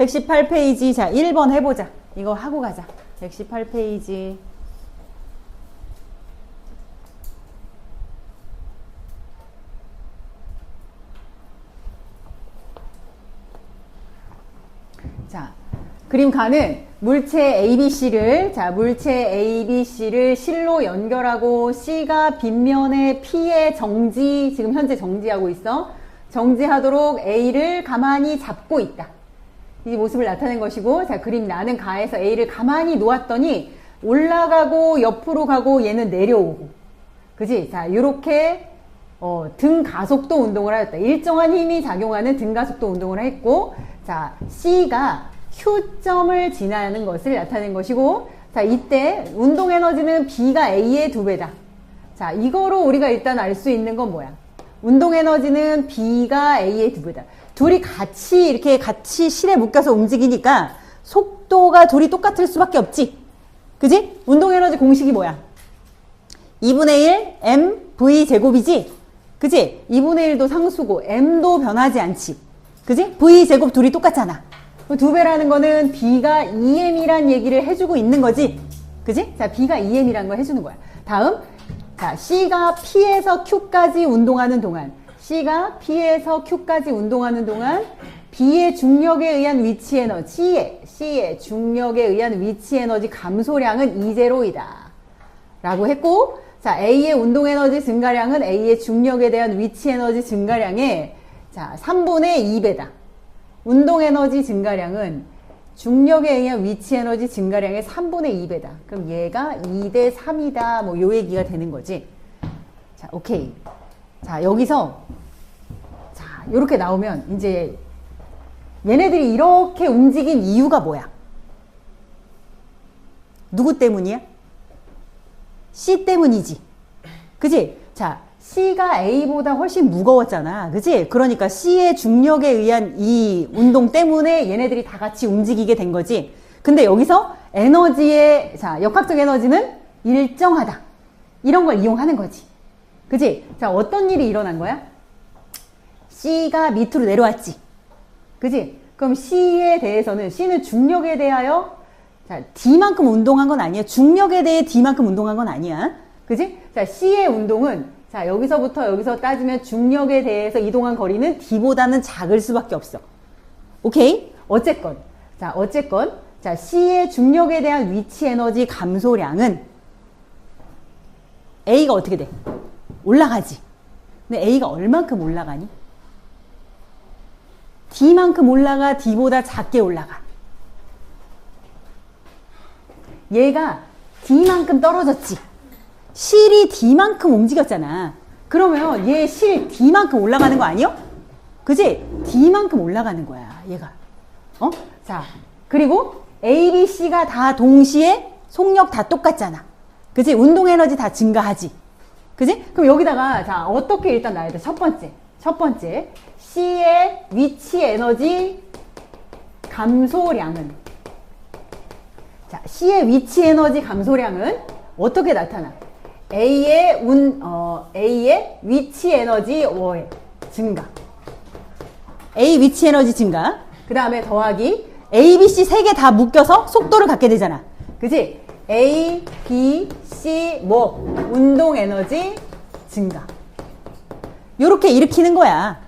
118페이지. 자, 1번 해보자. 이거 하고 가자. 118페이지. 자, 그림 가는 물체 ABC를, 자, 물체 ABC를 실로 연결하고 C가 빗면에 P의 정지, 지금 현재 정지하고 있어. 정지하도록 A를 가만히 잡고 있다. 이 모습을 나타낸 것이고, 자, 그림 나는 가에서 A를 가만히 놓았더니 올라가고 옆으로 가고 얘는 내려오고. 그지? 자, 요렇게 등 가속도 운동을 하였다. 일정한 힘이 작용하는 등 가속도 운동을 했고, 자, C가 Q점을 지나는 것을 나타낸 것이고, 자, 이때 운동 에너지는 B가 A의 2배다. 자, 이거로 우리가 일단 알 수 있는 건 뭐야? 운동 에너지는 B가 A의 2배다. 둘이 같이 이렇게 같이 실에 묶여서 움직이니까 속도가 둘이 똑같을 수밖에 없지. 그지? 운동 에너지 공식이 뭐야? 2분의 1 mv 제곱이지? 그지? 2분의 1도 상수고 m도 변하지 않지. 그지? v 제곱 둘이 똑같잖아. 2배라는 거는 B가 2m이란 얘기를 해주고 있는 거지. 그지? 자, B가 2m이라는 걸 해주는 거야. 다음, 자, C가 P에서 Q까지 운동하는 동안, C가 P에서 Q까지 운동하는 동안 B의 중력에 의한 위치 에너지, C의 중력에 의한 위치 에너지 감소량은 E0이다. 라고 했고, 자, A의 운동 에너지 증가량은 A의 중력에 대한 위치 에너지 증가량의, 자, 3분의 2배다. 운동 에너지 증가량은 중력에 의한 위치 에너지 증가량의 3분의 2배다. 그럼 얘가 2대 3이다. 뭐 요 얘기가 되는 거지. 자, 오케이. 자, 여기서 자, 요렇게 나오면 이제 얘네들이 이렇게 움직인 이유가 뭐야? 누구 때문이야? C 때문이지. 그지? 자, C가 A보다 훨씬 무거웠잖아. 그지? 그러니까 C의 중력에 의한 이 운동 때문에 얘네들이 다 같이 움직이게 된 거지. 근데 여기서 에너지의, 자, 역학적 에너지는 일정하다. 이런 걸 이용하는 거지. 그지? 자, 어떤 일이 일어난 거야? C가 밑으로 내려왔지. 그지? 그럼 C에 대해서는, C는 중력에 대하여, 자, D만큼 운동한 건 아니야. 중력에 대해 D만큼 운동한 건 아니야. 그지? 자, C의 운동은, 자, 여기서부터 여기서 따지면 중력에 대해서 이동한 거리는 D보다는 작을 수밖에 없어. 오케이? 어쨌건. 자, 어쨌건. 자, C의 중력에 대한 위치 에너지 감소량은 A가 어떻게 돼? 올라가지. 근데 A가 얼만큼 올라가니? D만큼 올라가, D보다 작게 올라가. 얘가 D만큼 떨어졌지. 실이 D만큼 움직였잖아. 그러면 얘 실 D만큼 올라가는 거 아니요? 그지? D만큼 올라가는 거야, 얘가. 자, 그리고 A, B, C가 다 동시에 속력 다 똑같잖아. 그지? 운동 에너지 다 증가하지. 그지? 그럼 여기다가, 자, 어떻게 일단 놔야 돼? 첫 번째. C의 위치 에너지 감소량은, 자, C의 위치 에너지 감소량은 어떻게 나타나? A의 위치 에너지 증가. A 위치 에너지 증가. 그 다음에 더하기 A, B, C 세 개 다 묶여서 속도를 갖게 되잖아. 그지? A, B, C 뭐 운동 에너지 증가. 요렇게 일으키는 거야.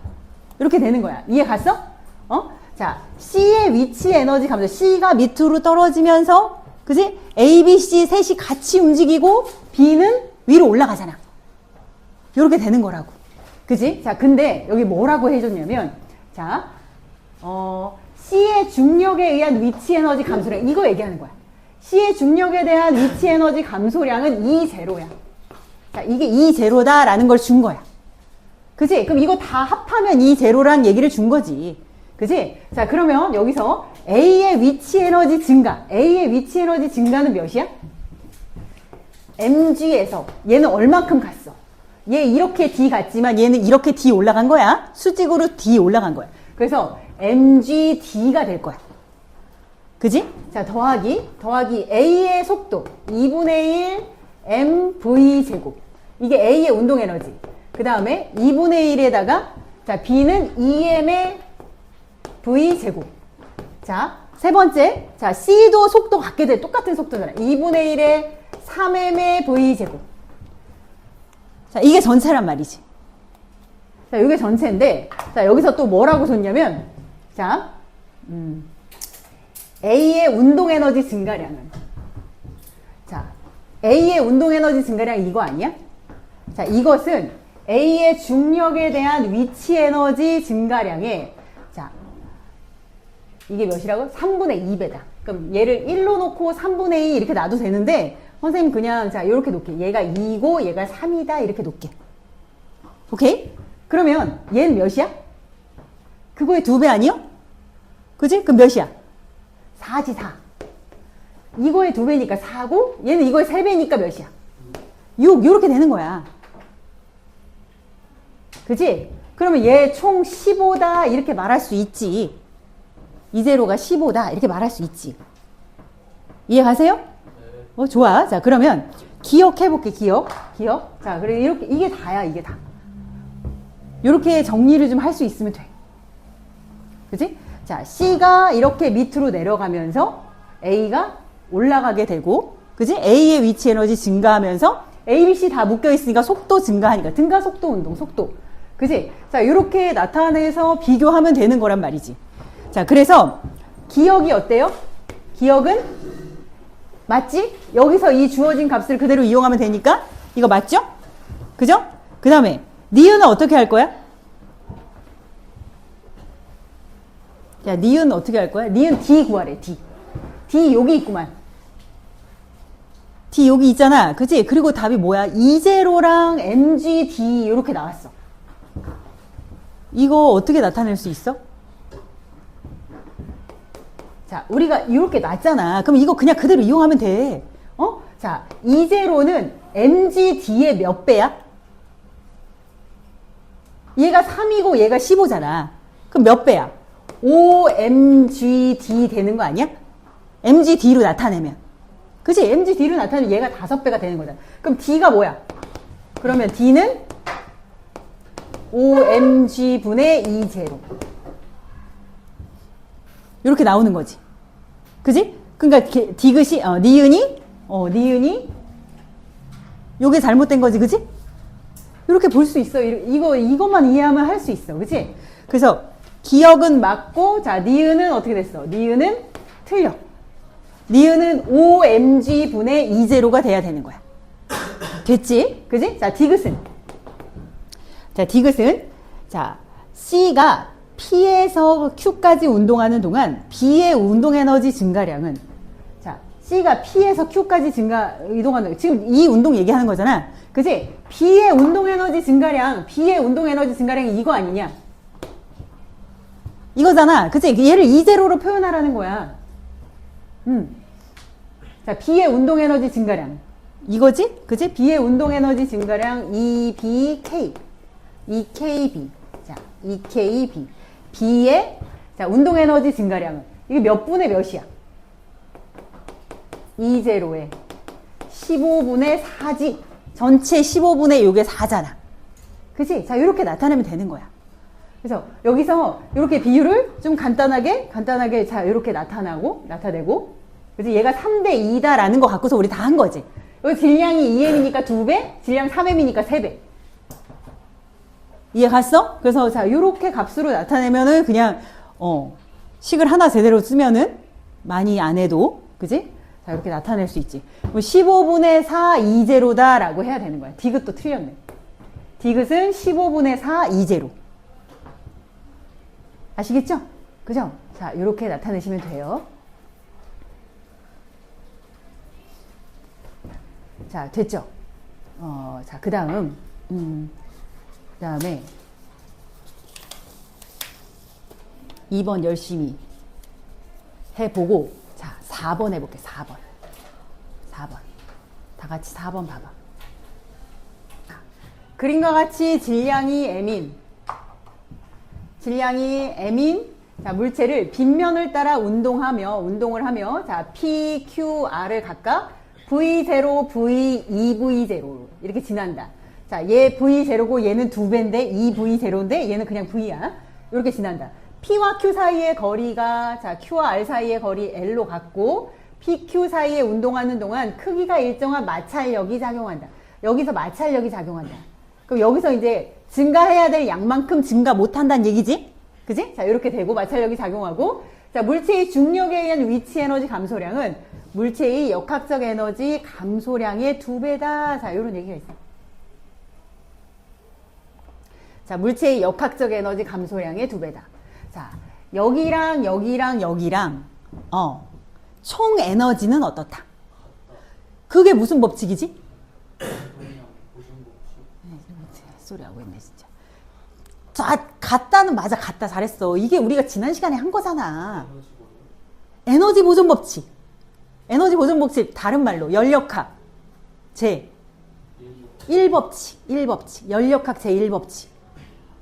이렇게 되는 거야. 이해 갔어? 자, C의 위치 에너지 감소. C가 밑으로 떨어지면서, 그지? A, B, C 셋이 같이 움직이고 B는 위로 올라가잖아. 이렇게 되는 거라고. 그지? 자, 근데 여기 뭐라고 해줬냐면, 자, C의 중력에 의한 위치 에너지 감소량. 이거 얘기하는 거야. C의 중력에 대한 위치 에너지 감소량은 E0야. 자, 이게 E0다라는 걸 준 거야. 그지? 그럼 이거 다 합하면 E0란 얘기를 준 거지. 그지? 자, 그러면 여기서 A의 위치 에너지 증가. A의 위치 에너지 증가는 몇이야? mg에서 얘는 얼만큼 갔어? 얘 이렇게 D 갔지만 얘는 이렇게 D 올라간 거야. 수직으로 D 올라간 거야. 그래서 mgd가 될 거야. 그지? 자, 더하기 A의 속도 2분의 1 mv 제곱. 이게 A의 운동 에너지. 그 다음에 2분의 1에다가 자, B는 2m의 v 제곱. 자, 세 번째. 자, C도 속도 같게 돼. 똑같은 속도잖아. 2분의 1의 3m의 V제곱. 자, 이게 전체란 말이지. 자, 이게 전체인데, 자, 여기서 또 뭐라고 줬냐면, 자, A의 운동 에너지 증가량은. 자, A의 운동 에너지 증가량 이거 아니야? 자, 이것은 A의 중력에 대한 위치 에너지 증가량에, 자, 이게 몇이라고? 3분의 2배다. 그럼 얘를 1로 놓고 3분의 2 이렇게 놔도 되는데, 선생님 그냥, 자, 이렇게 놓게. 얘가 2고 얘가 3이다. 이렇게 놓게. 오케이? 그러면 얘는 몇이야? 그거의 2배 아니요? 그지? 그럼 몇이야? 4지, 4. 이거의 2배니까 4고, 얘는 이거의 3배니까 몇이야? 6. 이렇게 되는 거야. 그지? 그러면 얘 총 15다. 이렇게 말할 수 있지. 이제로가 15다. 이렇게 말할 수 있지. 이해 가세요? 좋아. 자, 그러면 기억해볼게. 기억. 자, 그래, 이렇게, 이게 다야. 이게 다. 이렇게 정리를 좀 할 수 있으면 돼. 그지? 자, C가 이렇게 밑으로 내려가면서 A가 올라가게 되고, 그지? A의 위치 에너지 증가하면서 A, B, C 다 묶여 있으니까 속도 증가하니까. 등가 속도 운동, 속도. 그지? 자, 이렇게 나타내서 비교하면 되는 거란 말이지. 자, 그래서 기억이 어때요? 기억은 맞지? 여기서 이 주어진 값을 그대로 이용하면 되니까 이거 맞죠? 그죠? 그 다음에 니은은 어떻게 할 거야? 야, 니은 어떻게 할 거야? 니은 D 구하래, D. D 여기 있구만. D 여기 있잖아. 그치? 그리고 답이 뭐야? E0랑 MG, D 이렇게 나왔어. 이거 어떻게 나타낼 수 있어? 자, 우리가 이렇게 놨잖아. 그럼 이거 그냥 그대로 이용하면 돼. 자, E0는 MG, D의 몇 배야? 얘가 3이고 얘가 15잖아. 그럼 몇 배야? 5mgd 되는 거 아니야? mgd로 나타내면. 그치? mgd로 나타내면 얘가 5배가 되는 거잖아. 그럼 d가 뭐야? 그러면 d는 5mg분의 2제로. 이렇게 나오는 거지. 그지? 그러니까 디귿이, 니은이 요게 잘못된 거지. 그지? 이렇게 볼 수 있어. 이것만 이해하면 할 수 있어. 그치? 그래서 기억은 맞고, 자, 니은은 어떻게 됐어? 니은은 틀려. 니은은 5mg분의 2제로가 돼야 되는 거야. 됐지? 그지? 자, 디귿은. 자, C가 P에서 Q까지 운동하는 동안 B의 운동 에너지 증가량은, 자, C가 P에서 Q까지 이동하는, 지금 이 운동 얘기하는 거잖아. 그지? B의 운동 에너지 증가량이 이거 아니냐? 이거잖아. 그치? 얘를 이제로로 표현하라는 거야. 자, B의 운동 에너지 증가량. 이거지? 그치? B의 운동 에너지 증가량 EBK. EKB. 자, EKB. B의, 자, 운동 에너지 증가량은. 이게 몇 분의 몇이야? 이제로에 15분의 4지. 전체 15분의 요게 4잖아. 그치? 자, 이렇게 나타내면 되는 거야. 그래서 여기서 이렇게 비율을 좀 간단하게 자, 이렇게 나타내고, 그래서 얘가 3대 2다라는 거 갖고서 우리 다 한 거지. 여기 질량이 2m이니까 2배, 질량 3m이니까 3배. 이해 갔어? 그래서 자, 요렇게 값으로 나타내면은 그냥, 식을 하나 제대로 쓰면은 많이 안 해도, 그지? 자, 이렇게 나타낼 수 있지. 15분의 4 2제로다라고 해야 되는 거야. 디귿도 틀렸네. 디귿은 15분의 4 2제로. 아시겠죠? 그죠? 자, 이렇게 나타내시면 돼요. 자, 됐죠? 자, 그 다음에 2번 열심히 해보고, 자, 4번 해볼게. 4번. 다 같이 4번 봐봐. 그림과 같이 질량이 M인 자, 물체를 빗면을 따라 운동을 하며, 자, P, Q, R을 각각 V0, V, 2V0 이렇게 지난다. 자, 얘 V0고 얘는 2배인데 2V0인데 얘는 그냥 V야. 이렇게 지난다. P와 Q 사이의 거리가 자 Q와 R 사이의 거리 L로 같고 PQ 사이에 운동하는 동안 크기가 일정한 마찰력이 작용한다. 여기서 마찰력이 작용한다. 그럼 여기서 이제 증가해야 될 양만큼 증가 못한다는 얘기지? 그지? 자, 이렇게 되고 마찰력이 작용하고 자, 물체의 중력에 의한 위치 에너지 감소량은 물체의 역학적 에너지 감소량의 2배다. 자, 이런 얘기가 있어. 자, 물체의 역학적 에너지 감소량의 2배다. 자, 여기랑 여기랑 여기랑 총 에너지는 어떻다? 그게 무슨 법칙이지? 소리하고 있네 진짜. 자, 같다는 맞아. 같다. 잘했어. 이게 우리가 지난 시간에 한 거잖아. 에너지 보존 법칙. 에너지 보존 법칙 다른 말로 연력학 제 1법칙. 1법칙. 연력학 제 1법칙.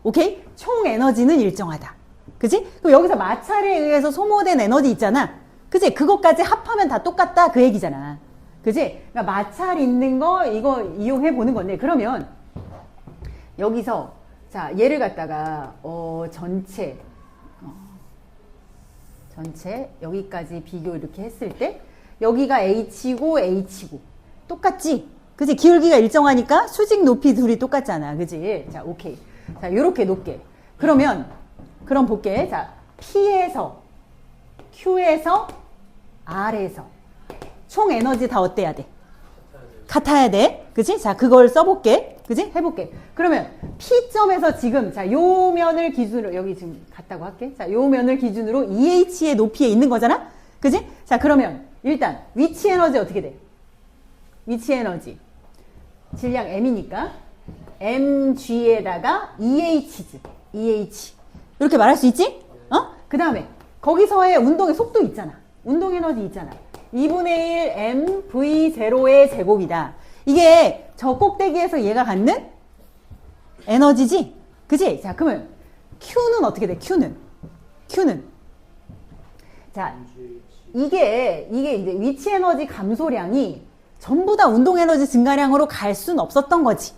오케이? 총 에너지는 일정하다. 그지? 그럼 여기서 마찰에 의해서 소모된 에너지 있잖아. 그지? 그것까지 합하면 다 똑같다. 그 얘기잖아. 그지? 그러니까 마찰 있는 거 이거 이용해 보는 건데 그러면 여기서 자 얘를 갖다가 전체 여기까지 비교 이렇게 했을 때 여기가 H고 H고 똑같지? 그지? 기울기가 일정하니까 수직 높이 둘이 똑같잖아. 그지? 자 오케이. 자 요렇게 높게 그럼 볼게. 자 P에서 Q에서 R에서 총 에너지 다 어때야 돼? 같아야 돼. 그치? 자, 그걸 써볼게. 그치? 해볼게. 그러면 P점에서 지금, 자, 요 면을 기준으로, 여기 지금 같다고 할게. 자, 요 면을 기준으로 EH의 높이에 있는 거잖아? 그치? 자, 그러면 일단 위치 에너지 어떻게 돼? 위치 에너지. 질량 M이니까 mg에다가 EH지. EH. 이렇게 말할 수 있지? 그 다음에 거기서의 운동의 속도 있잖아. 운동 에너지 있잖아. 2분의 1 mv0의 제곱이다. 이게 저 꼭대기에서 얘가 갖는 에너지지? 그지? 자, 그러면 Q는 어떻게 돼? Q는. 자, 이게 이제 위치 에너지 감소량이 전부 다 운동 에너지 증가량으로 갈 순 없었던 거지.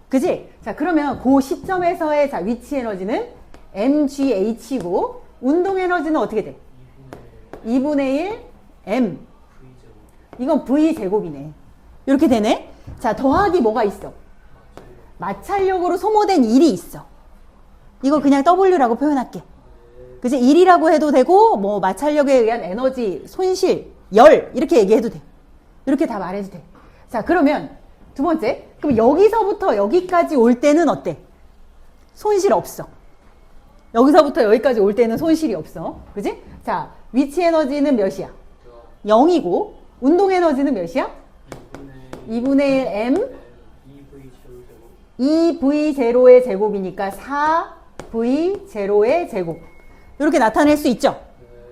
그지? 자, 그러면 그 시점에서의 자, 위치 에너지는 mgh고 운동 에너지는 어떻게 돼? 2분의 1 m. 이건 v제곱이네. 이렇게 되네. 자, 더하기 뭐가 있어? 마찰력으로 소모된 1이 있어. 이거 그냥 W라고 표현할게. 그치? 1이라고 해도 되고 뭐 마찰력에 의한 에너지, 손실, 열 이렇게 얘기해도 돼. 이렇게 다 말해도 돼. 자, 그러면 두 번째. 그럼 여기서부터 여기까지 올 때는 어때? 손실 없어. 여기서부터 여기까지 올 때는 손실이 없어. 그치? 자, 위치 에너지는 몇이야? 0이고 운동 에너지는 몇이야? 2분의 1 m 2v0의 제곱이니까 4v0의 제곱. 이렇게 나타낼 수 있죠?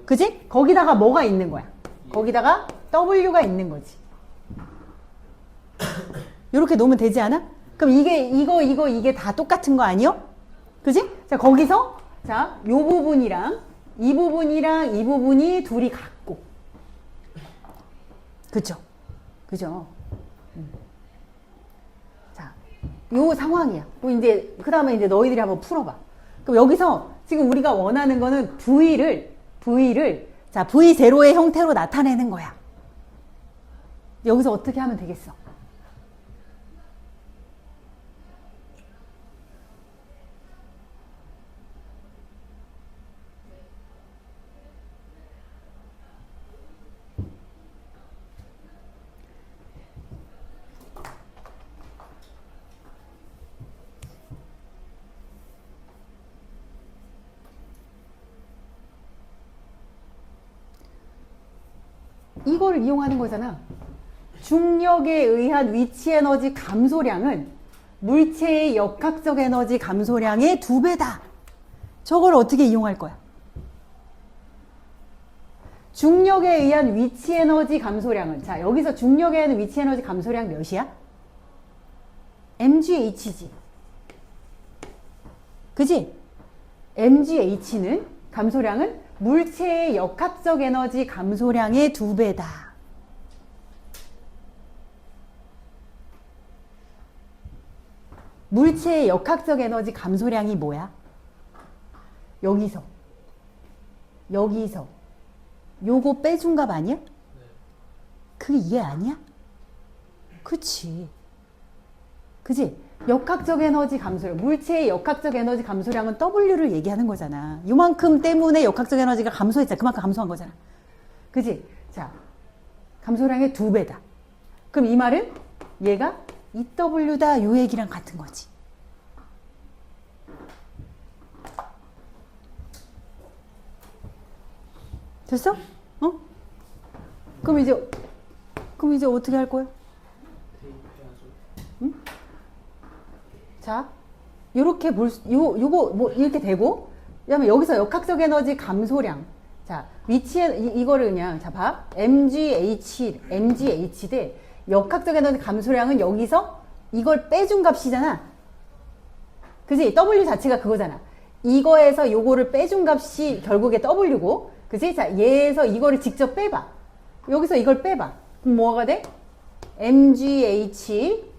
그지? 거기다가 뭐가 있는 거야? 거기다가 w가 있는 거지. 이렇게 놓으면 되지 않아? 그럼 이게 다 똑같은 거 아니요? 그지? 자, 거기서 자, 요 부분이랑 이 부분이 둘이 같고. 그죠? 자, 요 상황이야. 또 이제, 그 다음에 이제 너희들이 한번 풀어봐. 그럼 여기서 지금 우리가 원하는 거는 V를, 자, V0의 형태로 나타내는 거야. 여기서 어떻게 하면 되겠어? 이걸 이용하는 거잖아. 중력에 의한 위치 에너지 감소량은 물체의 역학적 에너지 감소량의 2배다. 저걸 어떻게 이용할 거야? 중력에 의한 위치 에너지 감소량은 자, 여기서 중력에 의한 위치 에너지 감소량 몇이야? mgh지. 그지? mgh는 감소량은 물체의 역학적 에너지 감소량의 2배다. 물체의 역학적 에너지 감소량이 뭐야? 여기서 여기서 요거 빼준 값 아니야? 그게 이해 아니야? 그치. 그치? 역학적 에너지 감소량, 물체의 역학적 에너지 감소량은 W를 얘기하는 거잖아. 요만큼 때문에 역학적 에너지가 감소했잖아. 그만큼 감소한 거잖아. 그치? 자, 감소량의 2배다. 그럼 이 말은 얘가 EW다 요 얘기랑 같은 거지. 됐어? 어? 그럼 이제 어떻게 할 거야? 응? 자, 요렇게 요거 뭐 이렇게 되고, 그다음에 여기서 역학적 에너지 감소량. 자, 위치에 이거를 그냥 자 봐. MGH 대 역학적 에너지 감소량은 여기서 이걸 빼준 값이잖아. 그지? W 자체가 그거잖아. 이거에서 요거를 빼준 값이 결국에 W고, 그지? 자, 얘에서 이거를 직접 빼봐. 여기서 이걸 빼봐. 그럼 뭐가 돼? MGH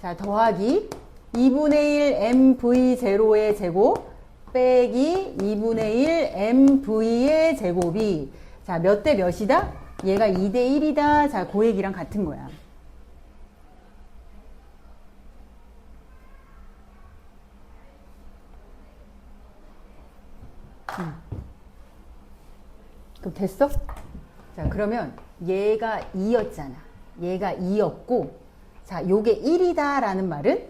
자 더하기 2분의 1 MV0의 제곱 빼기 2분의 1 MV의 제곱이 자 몇 대 몇이다? 얘가 2대 1이다. 자, 그 얘기랑 같은 거야. 그럼 됐어? 자, 그러면 얘가 2였잖아. 얘가 2였고, 자, 요게 1이다 라는 말은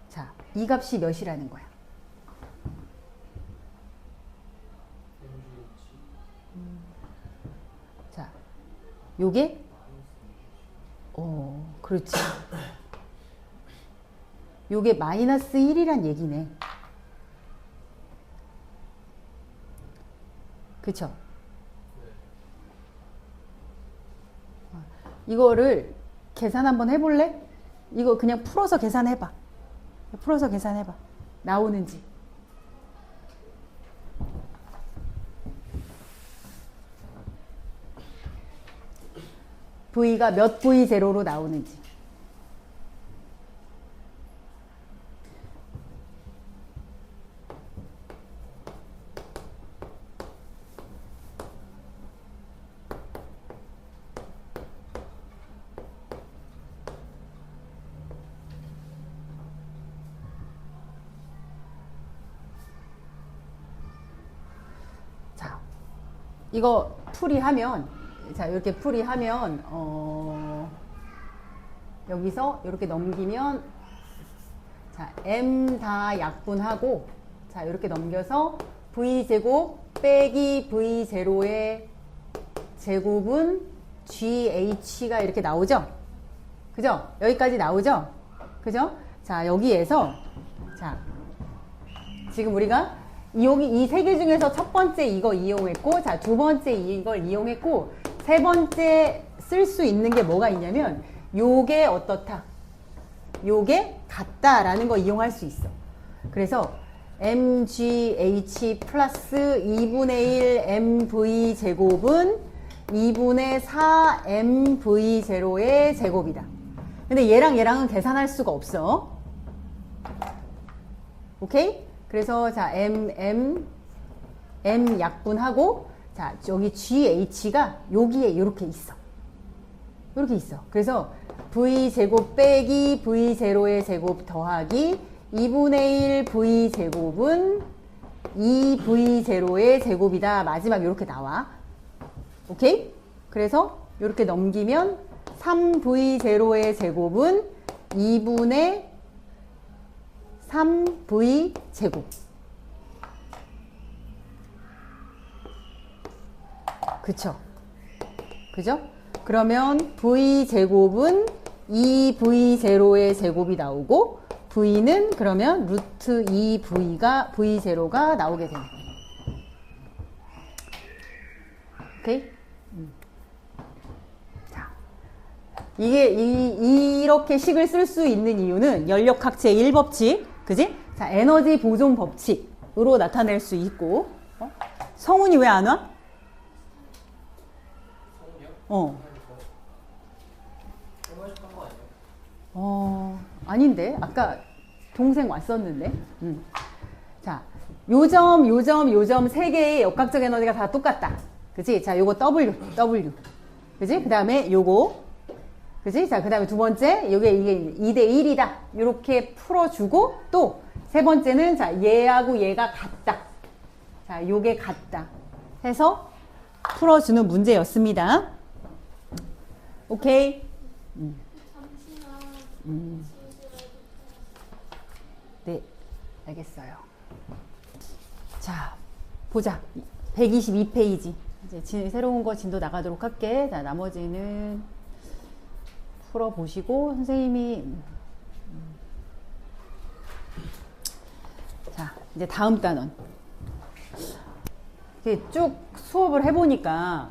자, 이 값이 몇이라는 거야? 자, 요게 그렇지. 요게 마이너스 1이란 얘기네. 그쵸? 이거를 계산 한번 해볼래? 이거 그냥 풀어서 계산해봐. 풀어서 계산해봐. 나오는지. V가 몇 V0로 나오는지. 이거 풀이하면 자 이렇게 풀이하면 여기서 이렇게 넘기면 자 m 다 약분하고 자 이렇게 넘겨서 v제곱 빼기 v0의 제곱은gh가 이렇게 나오죠? 그죠? 여기까지 나오죠? 그죠? 자 여기에서 자 지금 우리가 여기 이 세 개 중에서 첫 번째 이거 이용했고, 자, 두 번째 이걸 이용했고, 세 번째 쓸 수 있는 게 뭐가 있냐면, 요게 어떻다? 요게 같다라는 거 이용할 수 있어. 그래서, MGH 플러스 2분의 1 MV 제곱은 2분의 4 MV0의 제곱이다. 근데 얘랑은 계산할 수가 없어. 오케이? 그래서 자 M 약분하고 자 여기 GH가 여기에 이렇게 있어. 이렇게 있어. 그래서 V제곱 빼기 V0의 제곱 더하기 2분의 1 V제곱은 2V0의 제곱이다. 마지막 이렇게 나와. 오케이? 그래서 이렇게 넘기면 3V0의 제곱은 2분의 3V 제곱. 그쵸? 그죠? 그러면 V 제곱은 2V0의 제곱이 나오고 V는 그러면 루트 2V가 V0가 나오게 되는 거예요. 오케이? 자, 이게 이렇게 식을 쓸 수 있는 이유는 연력학체 1법칙, 그지? 자, 에너지 보존 법칙으로 나타낼 수 있고, 성훈이 왜 안 와? 아닌데? 아까 동생 왔었는데. 자, 요점 세 개의 역학적 에너지가 다 똑같다. 그치? 자, 요거 W. 그치? 그 다음에 요거. 그치? 자, 그 다음에 두 번째, 이게 2대1이다. 요렇게 풀어주고, 또, 세 번째는, 자, 얘하고 얘가 같다. 자, 요게 같다. 해서 풀어주는 문제였습니다. 오케이? 네, 알겠어요. 자, 보자. 122페이지. 이제 새로운 거 진도 나가도록 할게. 자, 나머지는 풀어보시고, 선생님이. 자, 이제 다음 단원. 이렇게 쭉 수업을 해보니까,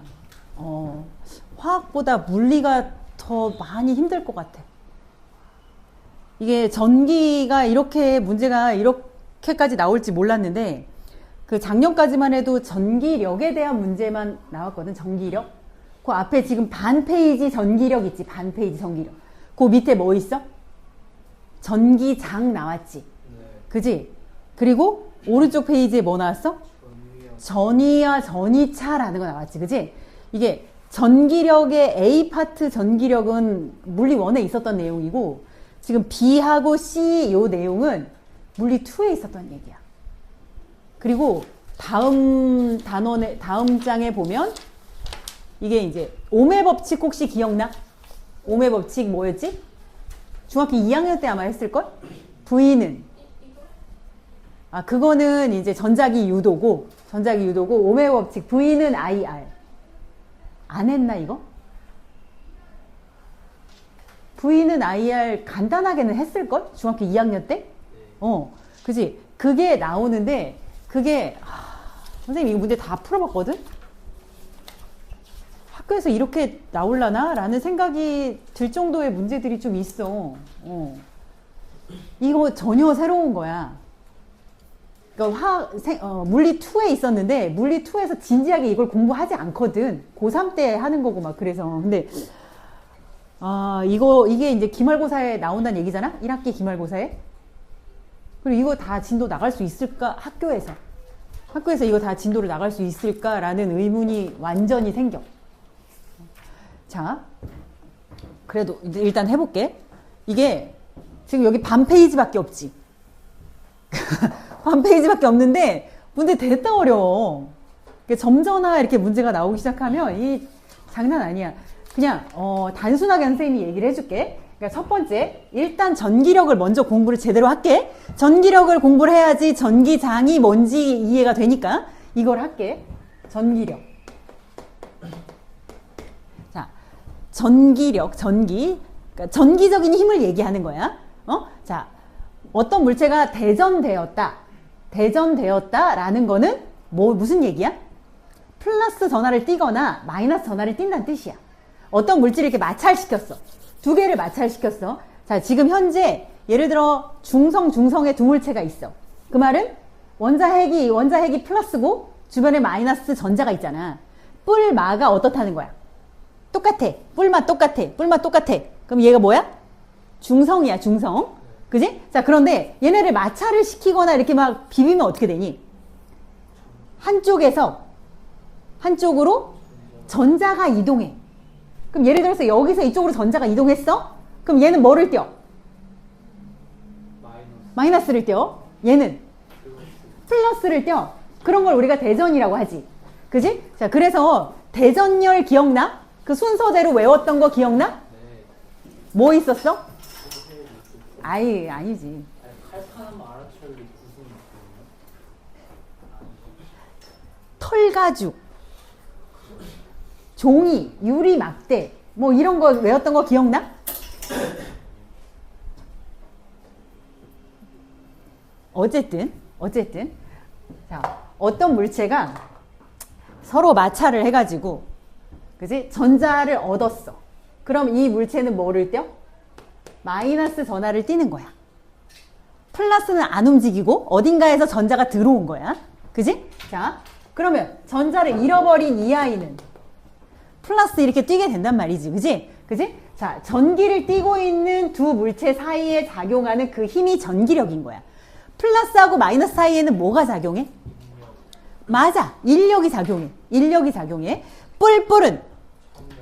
화학보다 물리가 더 많이 힘들 것 같아. 이게 전기가 이렇게 문제가 이렇게까지 나올지 몰랐는데, 그 작년까지만 해도 전기력에 대한 문제만 나왔거든. 전기력. 그 앞에 지금 반 페이지 전기력 있지. 반 페이지 전기력. 그 밑에 뭐 있어? 전기장 나왔지. 네. 그지? 그리고 오른쪽 페이지에 뭐 나왔어? 전위와 전위차라는 거 나왔지. 그지? 이게 전기력의 A 파트 전기력은 물리 1에 있었던 내용이고, 지금 B하고 C 요 내용은 물리 2에 있었던 얘기야. 그리고 다음 단원에, 다음 장에 보면 이게 이제 오메 법칙 혹시 기억나? 오메 법칙 뭐였지? 중학교 2학년 때 아마 했을걸? V는 그거는 이제 전자기 유도고 오메 법칙 V는 IR 안 했나 이거? V는 IR 간단하게는 했을걸? 중학교 2학년 때? 그지? 그게 나오는데 그게 선생님 이 문제 다 풀어봤거든? 학교에서 이렇게 나올라나? 라는 생각이 들 정도의 문제들이 좀 있어. 이거 전혀 새로운 거야. 그러니까 물리 2에 있었는데 물리 2에서 진지하게 이걸 공부하지 않거든. 고3 때 하는 거고 막 그래서. 근데 이게 이제 기말고사에 나온다는 얘기잖아? 1학기 기말고사에. 그리고 이거 다 진도 나갈 수 있을까? 학교에서 이거 다 진도를 나갈 수 있을까라는 의문이 완전히 생겨. 자, 그래도 일단 해볼게. 이게 지금 여기 반 페이지밖에 없지. 반 페이지밖에 없는데 문제 됐다 어려워. 점전화 이렇게 문제가 나오기 시작하면 이 장난 아니야. 그냥 단순하게 선생님이 얘기를 해줄게. 그러니까 첫 번째, 일단 전기력을 먼저 공부를 제대로 할게. 전기력을 공부를 해야지 전기장이 뭔지 이해가 되니까 이걸 할게. 전기력. 자, 전기력, 그러니까 전기적인 힘을 얘기하는 거야. 자, 어떤 물체가 대전되었다라는 거는 무슨 얘기야? 플러스 전하를 띠거나 마이너스 전하를 띈다는 뜻이야. 어떤 물질을 이렇게 마찰시켰어. 두 개를 마찰시켰어. 자, 지금 현재 예를 들어 중성에 두 물체가 있어. 그 말은 원자핵이 플러스고 주변에 마이너스 전자가 있잖아. 뿔마가 어떻다는 거야? 똑같아. 뿔마 똑같아. 그럼 얘가 뭐야? 중성이야, 중성. 그지? 자, 그런데 얘네를 마찰을 시키거나 이렇게 막 비비면 어떻게 되니? 한쪽으로 전자가 이동해. 그럼 예를 들어서 여기서 이쪽으로 전자가 이동했어? 그럼 얘는 뭐를 띄워? 마이너스를 띄워. 얘는 플러스를 띄워. 그런 걸 우리가 대전이라고 하지. 그지? 자, 그래서 대전열 기억나? 그 순서대로 외웠던 거 기억나? 뭐 있었어? 아니지. 털가죽, 종이, 유리 막대, 뭐 이런 거 외웠던 거 기억나? 어쨌든 자, 어떤 물체가 서로 마찰을 해가지고 그지? 전자를 얻었어. 그럼 이 물체는 뭐를 띄어? 마이너스 전하를 띠는 거야. 플러스는 안 움직이고 어딘가에서 전자가 들어온 거야. 그지? 자, 그러면 전자를 잃어버린 이 아이는 플러스 이렇게 뛰게 된단 말이지. 그지? 자, 전기를 띠고 있는 두 물체 사이에 작용하는 그 힘이 전기력인 거야. 플러스하고 마이너스 사이에는 뭐가 작용해? 맞아. 인력이 작용해. 인력이 작용해. 뿔뿔은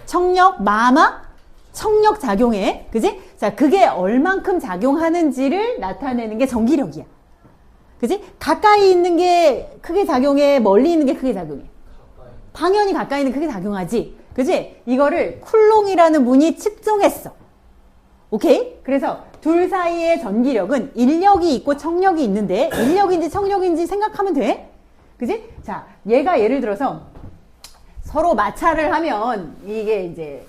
청력, 마마, 청력 작용해. 그지? 자, 그게 얼만큼 작용하는지를 나타내는 게 전기력이야. 그지? 가까이 있는 게 크게 작용해? 멀리 있는 게 크게 작용해? 당연히 가까이 있는 게 크게 작용하지. 그지? 이거를 쿨롱이라는 분이 측정했어. 오케이? 그래서 둘 사이의 전기력은 인력이 있고 청력이 있는데 인력인지 청력인지 생각하면 돼. 그지? 자, 얘가 예를 들어서 서로 마찰을 하면 이게 이제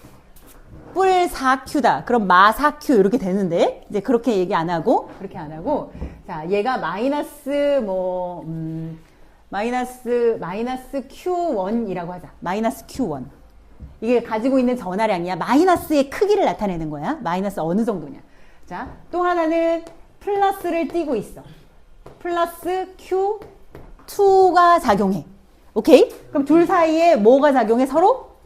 뿔 4Q다. 그럼 마 4Q 이렇게 되는데 이제 그렇게 얘기 안 하고 그렇게 안 하고 자, 얘가 마이너스 Q1이라고 하자. 마이너스 Q1. 이게 가지고 있는 전하량이야. 마이너스의 크기를 나타내는 거야. 마이너스 어느 정도냐. 자, 또 하나는 플러스를 띠고 있어. 플러스 Q2가 작용해. 오케이? 그럼 둘 사이에 뭐가 작용해? 서로?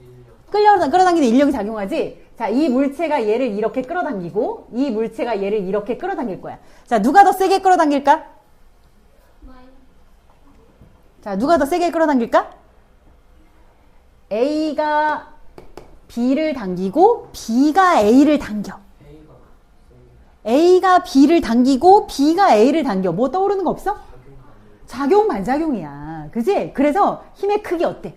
끌어당기는 인력이 작용하지? 자, 이 물체가 얘를 이렇게 끌어당기고, 이 물체가 얘를 이렇게 끌어당길 거야. 자, 누가 더 세게 끌어당길까? 자, 누가 더 세게 끌어당길까? A가 B를 당기고, B가 A를 당겨. A가 B를 당기고, B가 A를 당겨. 뭐 떠오르는 거 없어? 작용, 반작용이야. 그지? 그래서 힘의 크기 어때?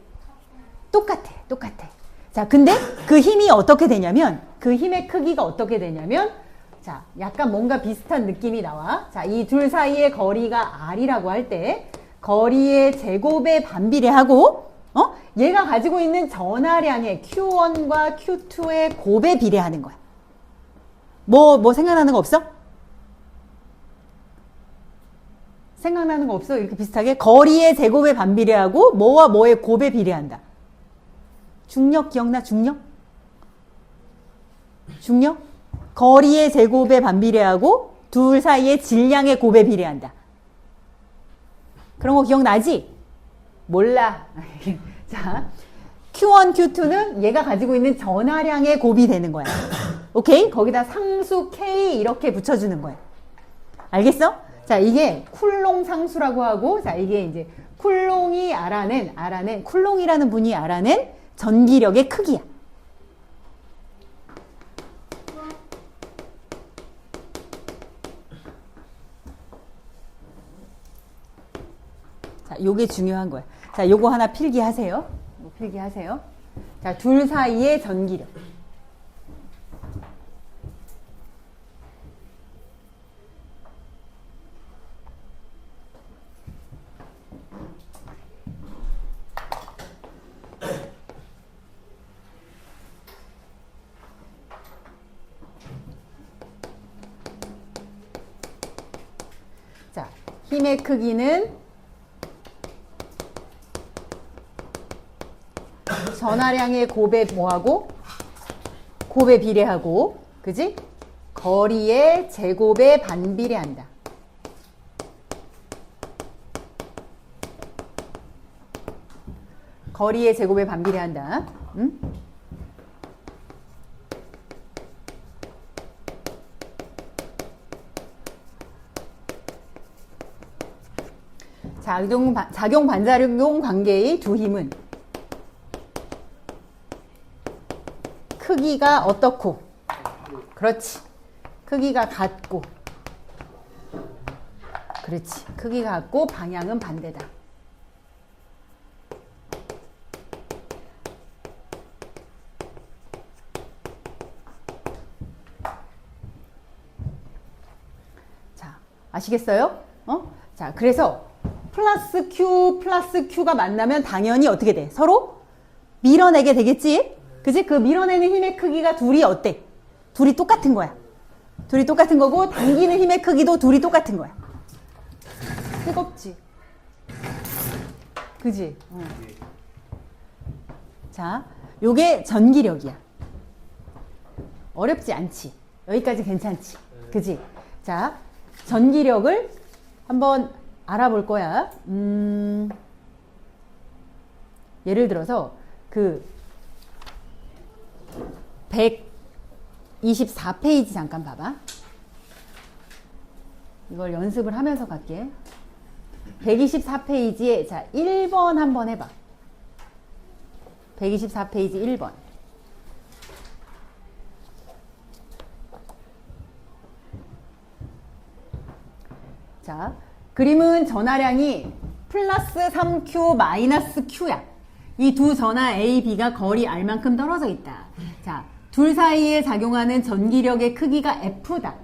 똑같아. 자, 근데 그 힘이 어떻게 되냐면, 그 힘의 크기가 어떻게 되냐면, 자, 약간 뭔가 비슷한 느낌이 나와. 자, 이 둘 사이의 거리가 R이라고 할 때, 거리의 제곱에 반비례하고, 얘가 가지고 있는 전하량의 Q1과 Q2의 곱에 비례하는 거야. 뭐 생각나는 거 없어? 생각나는 거 없어? 이렇게 비슷하게 거리의 제곱에 반비례하고 뭐와 뭐의 곱에 비례한다. 중력 기억나? 중력? 거리의 제곱에 반비례하고 둘 사이의 질량의 곱에 비례한다. 그런 거 기억나지? 몰라. 자, Q1, Q2는 얘가 가지고 있는 전하량의 곱이 되는 거야. 오케이? 거기다 상수 K 이렇게 붙여주는 거야. 알겠어? 자, 이게 쿨롱 상수라고 하고, 자, 이게 이제 쿨롱이 알아낸, 쿨롱이라는 분이 알아낸 전기력의 크기야. 자, 요게 중요한 거야. 자, 요거 하나 필기하세요. 자, 둘 사이의 전기력. 자, 힘의 크기는 전하량의 곱에 뭐하고? 곱에 비례하고, 그지? 거리의 제곱에 반비례한다. 거리의 제곱에 반비례한다. 응? 작용 반작용 관계의 두 힘은 크기가 어떻고? 그렇지. 크기가 같고. 그렇지. 크기가 같고 방향은 반대다. 자, 아시겠어요? 자, 그래서 플러스 Q가 만나면 당연히 어떻게 돼? 서로 밀어내게 되겠지? 그지? 그 밀어내는 힘의 크기가 둘이 어때? 둘이 똑같은 거야. 둘이 똑같은 거고 당기는 힘의 크기도 둘이 똑같은 거야. 뜨겁지? 그지? 자, 요게 전기력이야. 어렵지 않지? 여기까지 괜찮지? 그지? 자, 전기력을 한번 알아볼 거야. 예를 들어서 그 100 24페이지 잠깐 봐봐. 이걸 연습을 하면서 갈게. 124페이지에 자 1번 한번 해봐. 124페이지 1번. 자, 그림은 전하량이 플러스 3Q 마이너스 Q야. 이 두 전하 A, B가 거리 R만큼 떨어져 있다. 자, 둘 사이에 작용하는 전기력의 크기가 F다.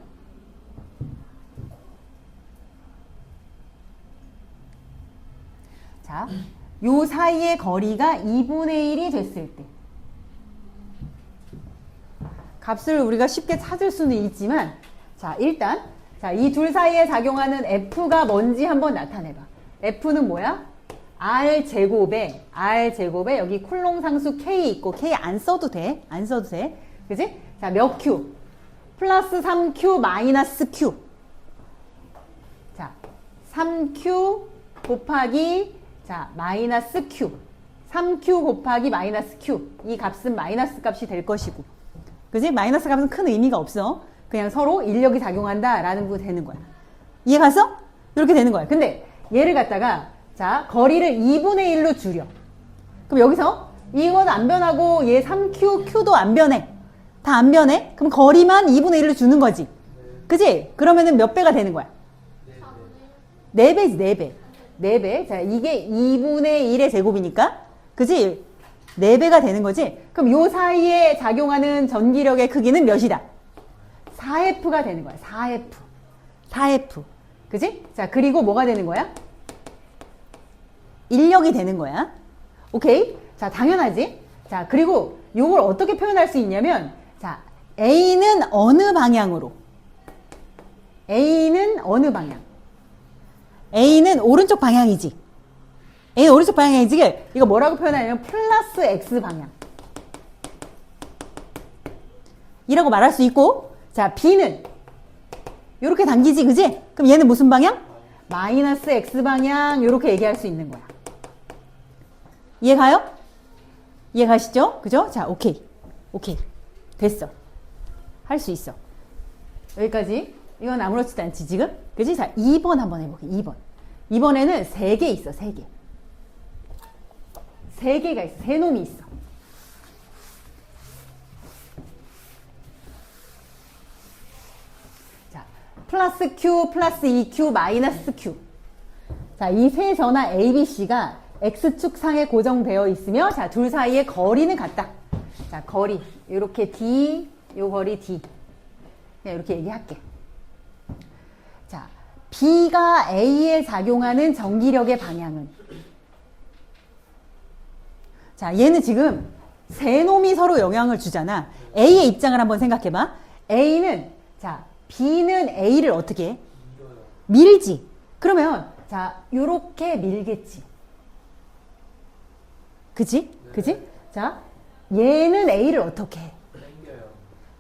자, 요 사이의 거리가 2분의 1이 됐을 때. 값을 우리가 쉽게 찾을 수는 있지만, 자, 일단, 자, 이 둘 사이에 작용하는 F가 뭔지 한번 나타내봐. F는 뭐야? R제곱에 여기 쿨롱 상수 K 있고, K 안 써도 돼. 안 써도 돼. 그지? 자, 몇 Q? 플러스 3Q 마이너스 Q. 자, 3Q 곱하기, 자, 마이너스 Q. 3Q 곱하기 마이너스 Q. 이 값은 마이너스 값이 될 것이고. 그지? 마이너스 값은 큰 의미가 없어. 그냥 서로 인력이 작용한다 라는 거 되는 거야. 이해 갔어? 이렇게 되는 거야. 근데 얘를 갖다가 자 거리를 2분의 1로 줄여. 그럼 여기서 이건 안 변하고 얘 3Q, Q도 안 변해. 다 안 변해? 그럼 거리만 2분의 1로 주는 거지. 그지? 그러면은 몇 배가 되는 거야? 4배지, 4배. 4배. 자, 이게 2분의 1의 제곱이니까. 그지? 4배가 되는 거지? 그럼 요 사이에 작용하는 전기력의 크기는 몇이다? 4F가 되는 거야. 4F. 4F. 그지? 자, 그리고 뭐가 되는 거야? 인력이 되는 거야. 오케이? 자, 당연하지? 자, 그리고 요걸 어떻게 표현할 수 있냐면, 자, A는 어느 방향으로? A는 어느 방향? A는 오른쪽 방향이지. A는 오른쪽 방향이지. 이거 뭐라고 표현하냐면, 플러스 X 방향. 이라고 말할 수 있고, 자, B는 요렇게 당기지, 그지? 그럼 얘는 무슨 방향? 마이너스 X 방향, 요렇게 얘기할 수 있는 거야. 이해 가요? 이해 가시죠? 그죠? 자, 오케이. 오케이. 됐어. 할 수 있어. 여기까지. 이건 아무렇지도 않지, 지금? 그지? 자, 2번 한번 해볼게, 2번. 2번에는 3개 있어, 3개. 3개가 있어, 3놈이 있어. 자, 플러스 Q, 플러스 2Q, 마이너스 Q. 자, 이 세 전화 A, B, C가 X축 상에 고정되어 있으며, 자, 둘 사이의 거리는 같다. 자, 거리. 요렇게 D, 요 거리 D. 그냥 이렇게 얘기할게. 자, B가 A에 작용하는 전기력의 방향은? 자, 얘는 지금 세 놈이 서로 영향을 주잖아. A의 입장을 한번 생각해봐. A는, 자, B는 A를 어떻게 해? 밀지. 그러면, 자, 요렇게 밀겠지. 그지? 그지? 자, 얘는 A를 어떻게 해?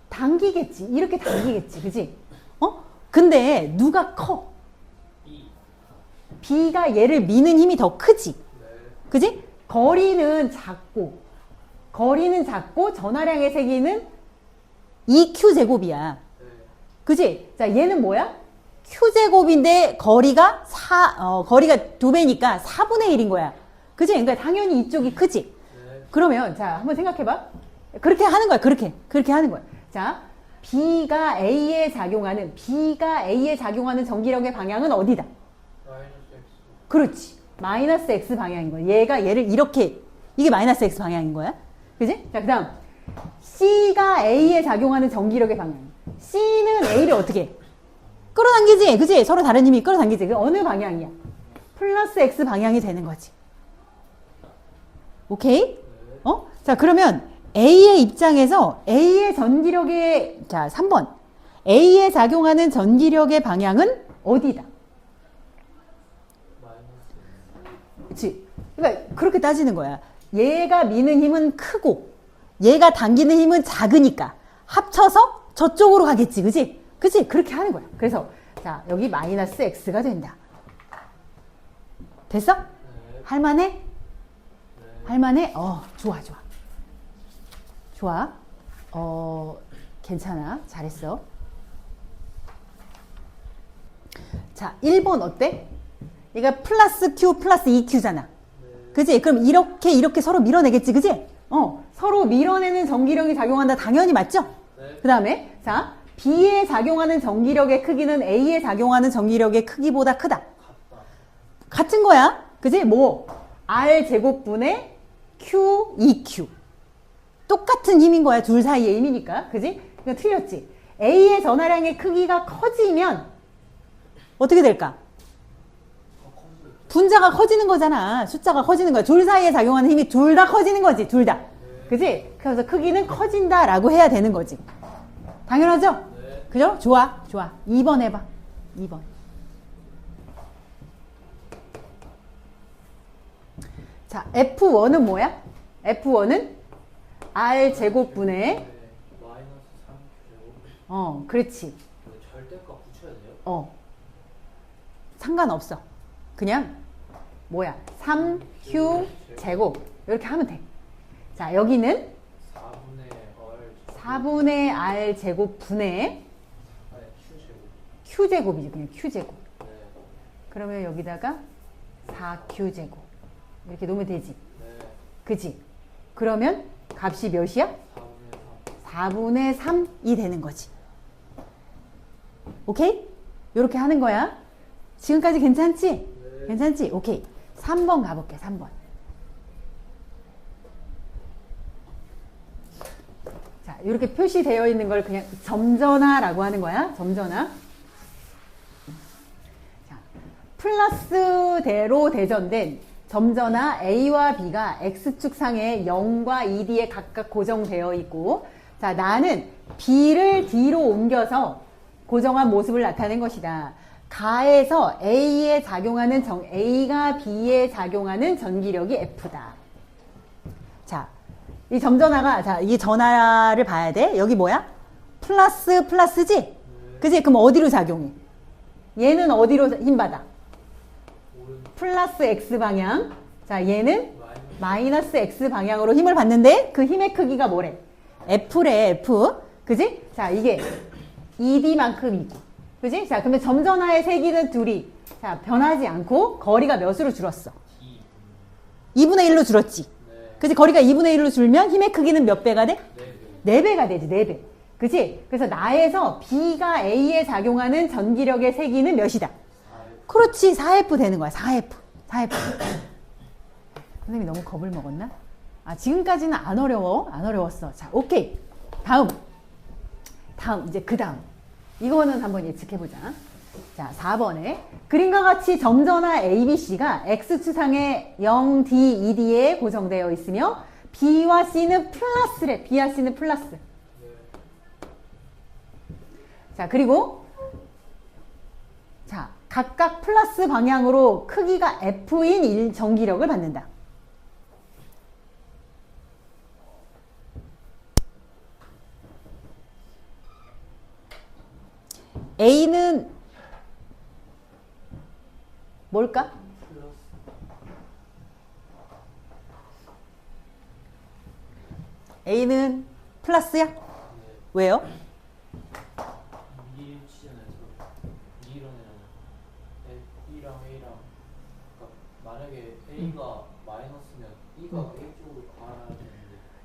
당기겠지. 이렇게 당기겠지. 그지? 어? 근데 누가 커? B가 얘를 미는 힘이 더 크지? 그지? 거리는 작고 전하량의 세기는 2Q제곱이야. 그지? 자, 얘는 뭐야? Q제곱인데 거리가 거리가 2배니까 4분의 1인 거야. 그지? 그러니까 당연히 이쪽이 크지? 그러면, 자, 한번 생각해봐. 그렇게 하는 거야, 그렇게 하는 거야. 자, B가 A에 작용하는 전기력의 방향은 어디다? 그렇지. 마이너스 X 방향인 거야. 얘가 얘를 이렇게, 이게 마이너스 X 방향인 거야. 그지? 자, 그 다음. C가 A에 작용하는 전기력의 방향. C는 A를 어떻게 해? 끌어당기지? 그지? 서로 다른 힘이 끌어당기지? 그 어느 방향이야? 플러스 X 방향이 되는 거지. 오케이? 어? 자, 그러면 A의 입장에서 A의 전기력의, 자, 3번. A에 작용하는 전기력의 방향은 어디다? 그치? 그러니까 그렇게 따지는 거야. 얘가 미는 힘은 크고 얘가 당기는 힘은 작으니까 합쳐서 저쪽으로 가겠지. 그치? 그치? 그렇게 하는 거야. 그래서 자, 여기 마이너스 X가 된다. 됐어? 할만해? 할만해? 좋아. 좋아. 괜찮아. 잘했어. 자, 1번 어때? 얘가 플러스 Q 플러스 2Q잖아. 그지? 그럼 이렇게 서로 밀어내겠지. 그지? 서로 밀어내는 전기력이 작용한다. 당연히 맞죠? 네. 그 다음에, 자, B에 작용하는 전기력의 크기는 A에 작용하는 전기력의 크기보다 크다. 같은 거야. 그지? 뭐, R 제곱분의 Q, 2Q. 똑같은 힘인 거야. 둘 사이의 힘이니까. 그지? 이거 틀렸지? A의 전하량의 크기가 커지면 어떻게 될까? 분자가 커지는 거잖아. 숫자가 커지는 거야. 둘 사이에 작용하는 힘이 둘 다 커지는 거지. 둘 다. 그지? 그래서 크기는 커진다라고 해야 되는 거지. 당연하죠? 네. 그죠? 좋아. 2번 해봐. 2번. 자, F1은 뭐야? F1은 R 제곱분의 네. 마이너스 3Q제곱. 그렇지. 절대값 붙여야 돼요? 상관없어. 그냥 뭐야? 3Q 제곱 이렇게 하면 돼. 자, 여기는 4분의 R 제곱 분의 Q제곱이지. 그냥 Q제곱. 네. 그러면 여기다가 4Q제곱 이렇게 놓으면 되지. 네. 그지? 그러면 값이 몇이야? 4분의 3이 되는 거지. 오케이? 이렇게 하는 거야. 지금까지 괜찮지? 네. 괜찮지? 오케이. 3번 가볼게. 3번. 자, 이렇게 표시되어 있는 걸 그냥 점전화라고 하는 거야. 점전화. 자, 플러스대로 대전된 점전화 A와 B가 X축 상에 0과 2D에 각각 고정되어 있고, 자, 나는 B를 D로 옮겨서 고정한 모습을 나타낸 것이다. 가에서 A에 작용하는 A가 B에 작용하는 전기력이 F다. 자, 이 점전화가, 자, 이 전화를 봐야 돼. 여기 뭐야? 플러스지? 그지? 그럼 어디로 작용해? 얘는 어디로 힘받아? 플러스 X 방향. 자, 얘는 마이너스 X 방향으로 힘을 받는데 그 힘의 크기가 뭐래? F래, F. 그지? 자, 이게 2D만큼이고. 그지? 자, 그러면 점전화의 세기는 둘이, 자, 변하지 않고 거리가 몇으로 줄었어? 2분의 1로 줄었지. 그지? 거리가 2분의 1로 줄면 힘의 크기는 몇 배가 돼? 4배가 되지, 4배. 그지? 그래서 나에서 B가 A에 작용하는 전기력의 세기는 몇이다? 그렇지, 4F 되는 거야, 4F. 선생님이 너무 겁을 먹었나? 아, 지금까지는 안 어려워. 안 어려웠어. 자, 오케이. 다음, 이제 그 다음. 이거는 한번 예측해보자. 자, 4번에 그림과 같이 점전화 ABC가 X축상에 0, D, 2D에 고정되어 있으며 B와 C는 플러스래. B와 C는 플러스. 자, 그리고 자, 각각 플러스 방향으로 크기가 F인 전기력을 받는다. A는 뭘까? A는 플러스야? 네. 왜요? 이 치잖아요. B랑 A랑 그러니까 만약에 A가 마이너스면 B가 A 쪽으로 가야 되는데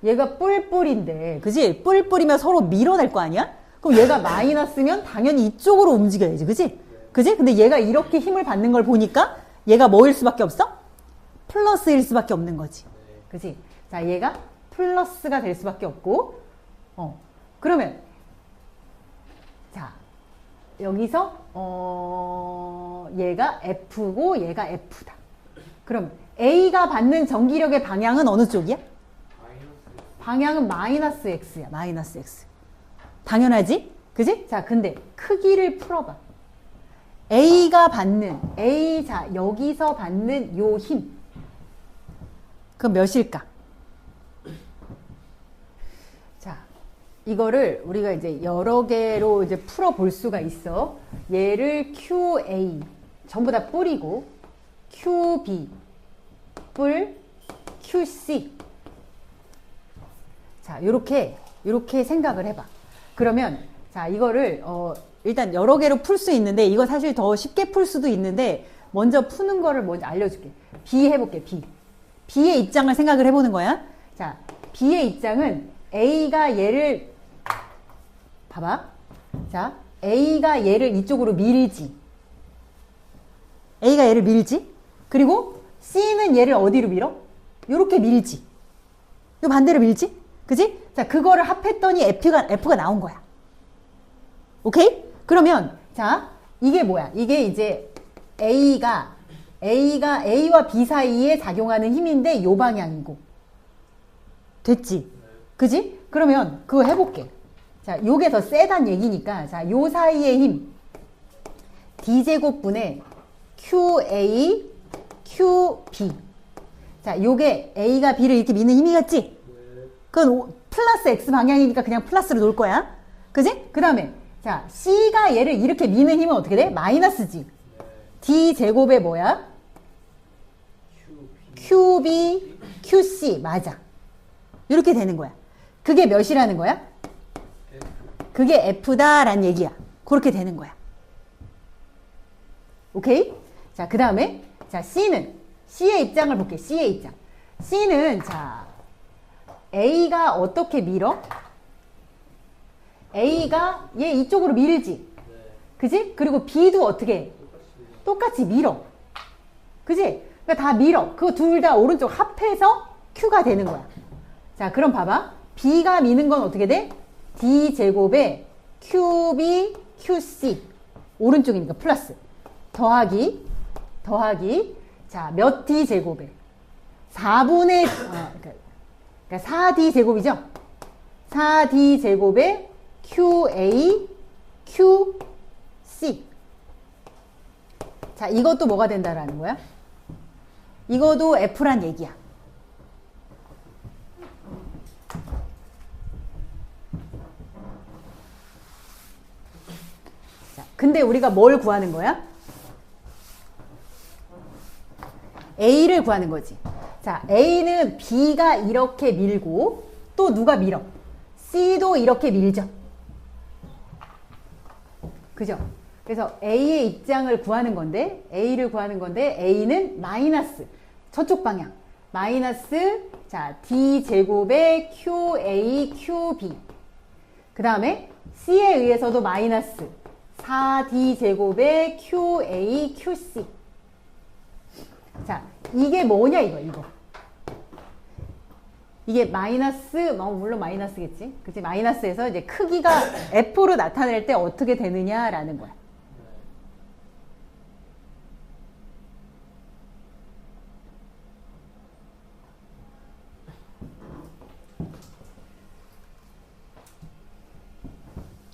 얘가 뿔뿔인데, 그지? 뿔뿔이면 서로 밀어낼 거 아니야? 그럼 얘가 마이너스면 당연히 이쪽으로 움직여야지, 그지? 그지? 근데 얘가 이렇게 힘을 받는 걸 보니까 얘가 뭐일 수밖에 없어? 플러스일 수밖에 없는 거지. 그지? 자, 얘가 플러스가 될 수밖에 없고, 그러면, 자, 여기서, 얘가 F고 얘가 F다. 그럼 A가 받는 전기력의 방향은 어느 쪽이야? 방향은 마이너스 X야, 마이너스 X. 당연하지? 그지? 자, 근데 크기를 풀어봐. A가 받는, 자, 여기서 받는 요 힘. 그럼 몇일까? 자, 이거를 우리가 이제 여러 개로 이제 풀어볼 수가 있어. 얘를 QA, 전부 다 뿔이고, QB, 뿔, QC. 자, 요렇게 생각을 해봐. 그러면 자 이거를 일단 여러 개로 풀 수 있는데 이거 사실 더 쉽게 풀 수도 있는데 먼저 푸는 거를 먼저 알려줄게. B 해볼게. B의 입장을 생각을 해보는 거야. 자 B의 입장은 A가 얘를 봐봐. 자 A가 얘를 이쪽으로 밀지. A가 얘를 밀지. 그리고 C는 얘를 어디로 밀어? 요렇게 밀지. 요 반대로 밀지. 그지? 자 그거를 합했더니 F가 나온 거야. 오케이? 그러면 자 이게 뭐야? 이게 이제 A가 A와 B 사이에 작용하는 힘인데 요 방향이고 됐지? 그지? 그러면 그거 해볼게. 자 요게 더 세단 얘기니까 자 요 사이의 힘 D제곱분의 QA QB 자 요게 A가 B를 이렇게 미는 힘이겠지? 그건 플러스 X 방향이니까 그냥 플러스로 놓을 거야. 그지? 그 다음에 자 C가 얘를 이렇게 미는 힘은 어떻게 돼? 마이너스지. D제곱에 뭐야? QB QC 맞아. 이렇게 되는 거야. 그게 몇이라는 거야? 그게 F다라는 얘기야. 그렇게 되는 거야. 오케이? 자, 그 다음에 자 C의 입장을 볼게. C의 입장. C는 자 A가 어떻게 밀어? A가 얘 이쪽으로 밀지. 그지? 그리고 B도 어떻게 해? 똑같이 밀어. 그지? 그러니까 다 밀어. 그거 둘 다 오른쪽 합해서 Q가 되는 거야. 자, 그럼 봐봐. B가 미는 건 어떻게 돼? D제곱에 QB, QC. 오른쪽이니까 플러스. 더하기. 자, 몇 D제곱에? 4분의, 그러니까 4D제곱이죠? 4D제곱에 QA, QC. 자, 이것도 뭐가 된다라는 거야? 이것도 F란 얘기야. 자, 근데 우리가 뭘 구하는 거야? A를 구하는 거지. 자, A는 B가 이렇게 밀고 또 누가 밀어? C도 이렇게 밀죠. 그죠? 그래서 A의 입장을 구하는 건데 A를 구하는 건데 A는 마이너스 저쪽 방향 마이너스 자 D제곱의 QA, QB 그 다음에 C에 의해서도 마이너스 4D제곱의 QA, QC 자 이게 뭐냐 이거 이게 마이너스 물론 마이너스겠지 그치 마이너스에서 이제 크기가 F로 나타낼 때 어떻게 되느냐라는 거야.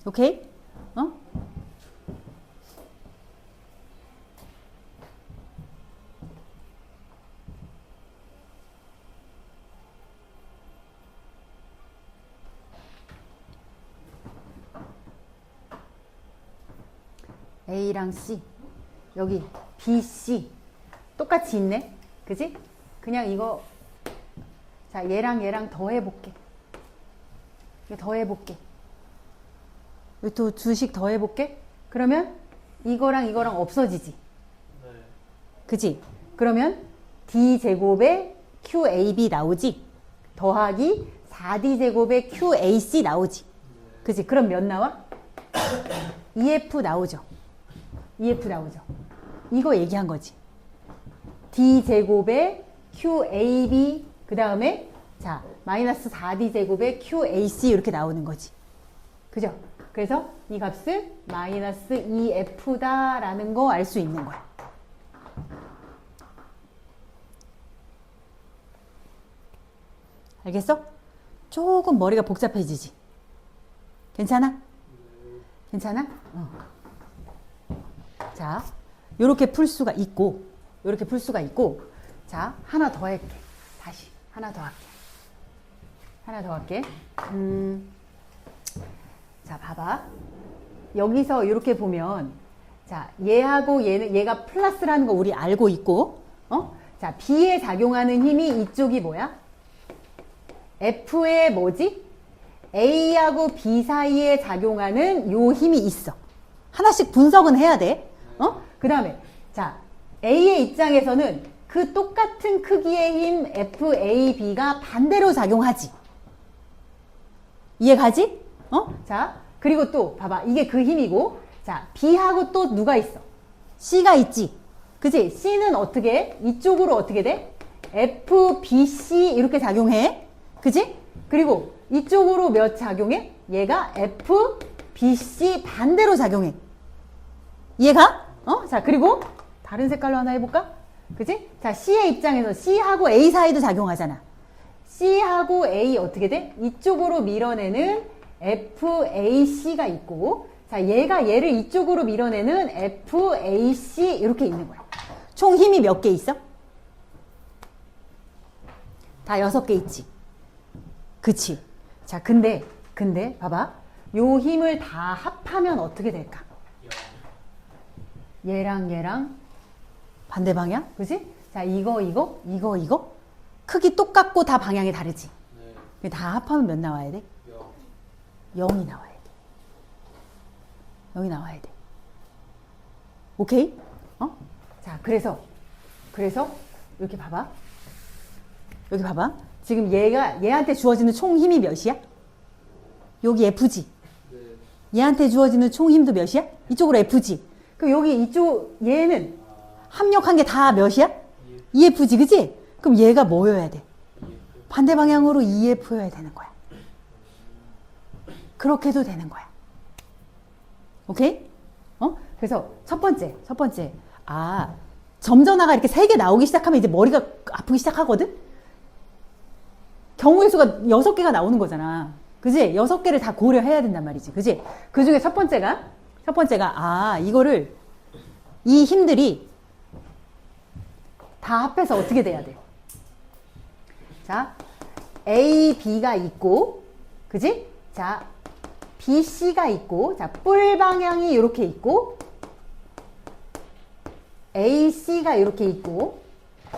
오케이? A랑 C 여기 B, C 똑같이 있네 그지? 그냥 이거 자 얘랑 더해볼게 이거 더해볼게 또 두식 더해볼게 그러면 이거랑 없어지지 네. 그지? 그러면 D제곱에 QAB 나오지 더하기 4D제곱에 QAC 나오지 그지? 그럼 몇 나와? EF 나오죠 EF 나오죠. 이거 얘기한 거지. D제곱에 QAB 그 다음에 자 마이너스 4D제곱에 QAC 이렇게 나오는 거지. 그죠? 그래서 이 값을 마이너스 EF다라는 거 알 수 있는 거야. 알겠어? 조금 머리가 복잡해지지? 괜찮아? 괜찮아? 자, 요렇게 풀 수가 있고, 자, 하나 더 할게. 다시, 하나 더 할게. 자, 봐봐. 여기서 이렇게 보면, 자, 얘하고 얘가 플러스라는 거 우리 알고 있고, 자, B에 작용하는 힘이 이쪽이 뭐야? F의 뭐지? A하고 B 사이에 작용하는 요 힘이 있어. 하나씩 분석은 해야 돼. 그 다음에 자 A의 입장에서는 그 똑같은 크기의 힘 FAB가 반대로 작용하지. 이해가지? 자 그리고 또 봐봐. 이게 그 힘이고 자 B하고 또 누가 있어? C가 있지. 그치? C는 어떻게 해? 이쪽으로 어떻게 돼? FBC 이렇게 작용해. 그치? 그리고 이쪽으로 몇 작용해? 얘가 FBC 반대로 작용해. 이해가? 자, 그리고 다른 색깔로 하나 해볼까? 그치? 자, C의 입장에서 C하고 A 사이도 작용하잖아. C하고 A 어떻게 돼? 이쪽으로 밀어내는 FAC가 있고, 자, 얘가 얘를 이쪽으로 밀어내는 FAC 이렇게 있는 거야. 총 힘이 몇 개 있어? 다 6개 있지. 그치? 자, 근데 봐봐. 요 힘을 다 합하면 어떻게 될까? 얘랑 반대 방향? 그치? 자, 이거 크기 똑같고 다 방향이 다르지? 네. 다 합하면 몇 나와야 돼? 0이 나와야 돼. 0이 나와야 돼. 오케이? 자, 그래서 이렇게 봐봐. 여기 봐봐. 지금 얘한테 주어지는 총 힘이 몇이야? 여기 F지? 네. 얘한테 주어지는 총 힘도 몇이야? 이쪽으로 F지? 그럼 여기 얘는 합력한 게 다 몇이야? EF지, 그치? 그럼 얘가 뭐여야 돼? 반대 방향으로 EF여야 되는 거야. 그렇게도 되는 거야. 오케이? 그래서 첫 번째. 점전화가 이렇게 3개 나오기 시작하면 이제 머리가 아프기 시작하거든? 경우의 수가 6개가 나오는 거잖아. 그지? 6개를 다 고려해야 된단 말이지. 그지? 그 중에 첫 번째가, 이 힘들이 다 합해서 어떻게 돼야 돼? 자, A, B가 있고, 그지? 자, B, C가 있고, 자, 뿔 방향이 이렇게 있고, A, C가 이렇게 있고,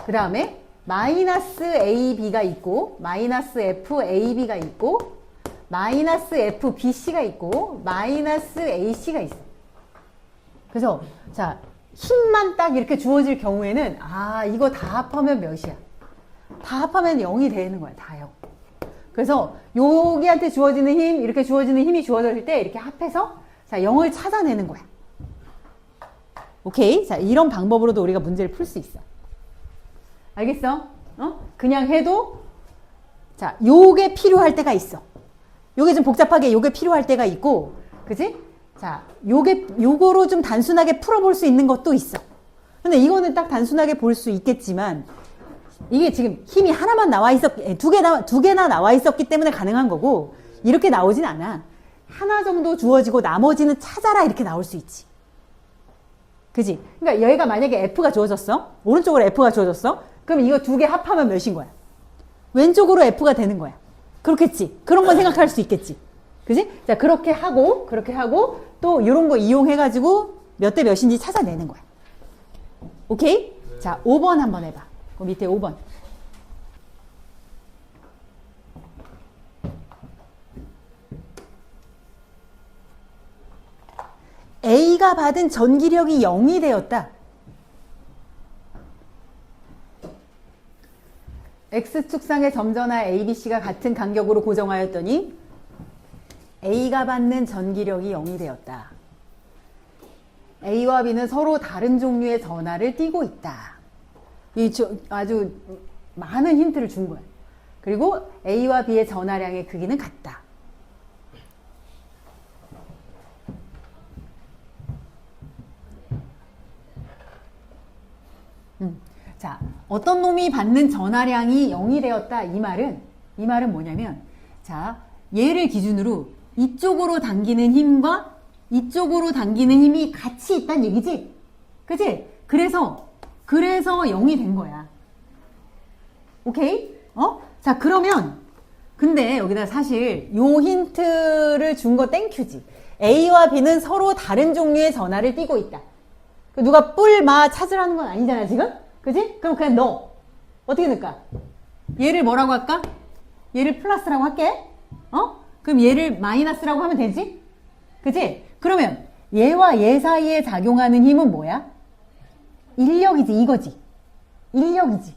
그 다음에 마이너스 A, B가 있고, 마이너스 F, A, B가 있고, 마이너스 F, B, C가 있고, 마이너스 A, C가 있어. 그래서, 자, 힘만 딱 이렇게 주어질 경우에는, 이거 다 합하면 몇이야? 다 합하면 0이 되는 거야, 다 0. 그래서, 여기한테 주어지는 힘, 이렇게 주어지는 힘이 주어질 때, 이렇게 합해서, 자, 0을 찾아내는 거야. 오케이? 자, 이런 방법으로도 우리가 문제를 풀 수 있어. 알겠어? 그냥 해도, 자, 요게 필요할 때가 있어. 요게 좀 복잡하게 요게 필요할 때가 있고, 그지? 자, 요거로 좀 단순하게 풀어볼 수 있는 것도 있어. 근데 이거는 딱 단순하게 볼 수 있겠지만, 이게 지금 힘이 하나만 두 개나 나와 있었기 때문에 가능한 거고, 이렇게 나오진 않아. 하나 정도 주어지고 나머지는 찾아라 이렇게 나올 수 있지. 그지? 그러니까 얘가 만약에 F가 주어졌어. 오른쪽으로 F가 주어졌어. 그럼 이거 2개 합하면 몇인 거야? 왼쪽으로 F가 되는 거야. 그렇겠지? 그런 건 생각할 수 있겠지? 그지? 자, 그렇게 하고, 또 이런 거 이용해가지고 몇 대 몇인지 찾아내는 거야. 오케이? 네. 자, 5번 한번 해봐. 그 밑에 5번. A가 받은 전기력이 0이 되었다. X축상의 점전화 ABC가 같은 간격으로 고정하였더니 A가 받는 전기력이 0이 되었다. A와 B는 서로 다른 종류의 전하를 띠고 있다. 아주 많은 힌트를 준 거야. 그리고 A와 B의 전하량의 크기는 같다. 자, 어떤 놈이 받는 전하량이 0이 되었다. 이 말은 뭐냐면, 자, 얘를 기준으로 이쪽으로 당기는 힘과 이쪽으로 당기는 힘이 같이 있다는 얘기지? 그치? 그래서 0이 된 거야. 오케이? 자, 그러면, 근데 여기다 사실 요 힌트를 준 거 땡큐지. A와 B는 서로 다른 종류의 전하를 띠고 있다. 누가 뿔마 찾으라는 건 아니잖아, 지금? 그지? 그럼 그냥 넣어. 어떻게 넣을까? 얘를 뭐라고 할까? 얘를 플러스라고 할게. 그럼 얘를 마이너스라고 하면 되지? 그치? 그러면 얘와 얘 사이에 작용하는 힘은 뭐야? 인력이지, 이거지. 인력이지.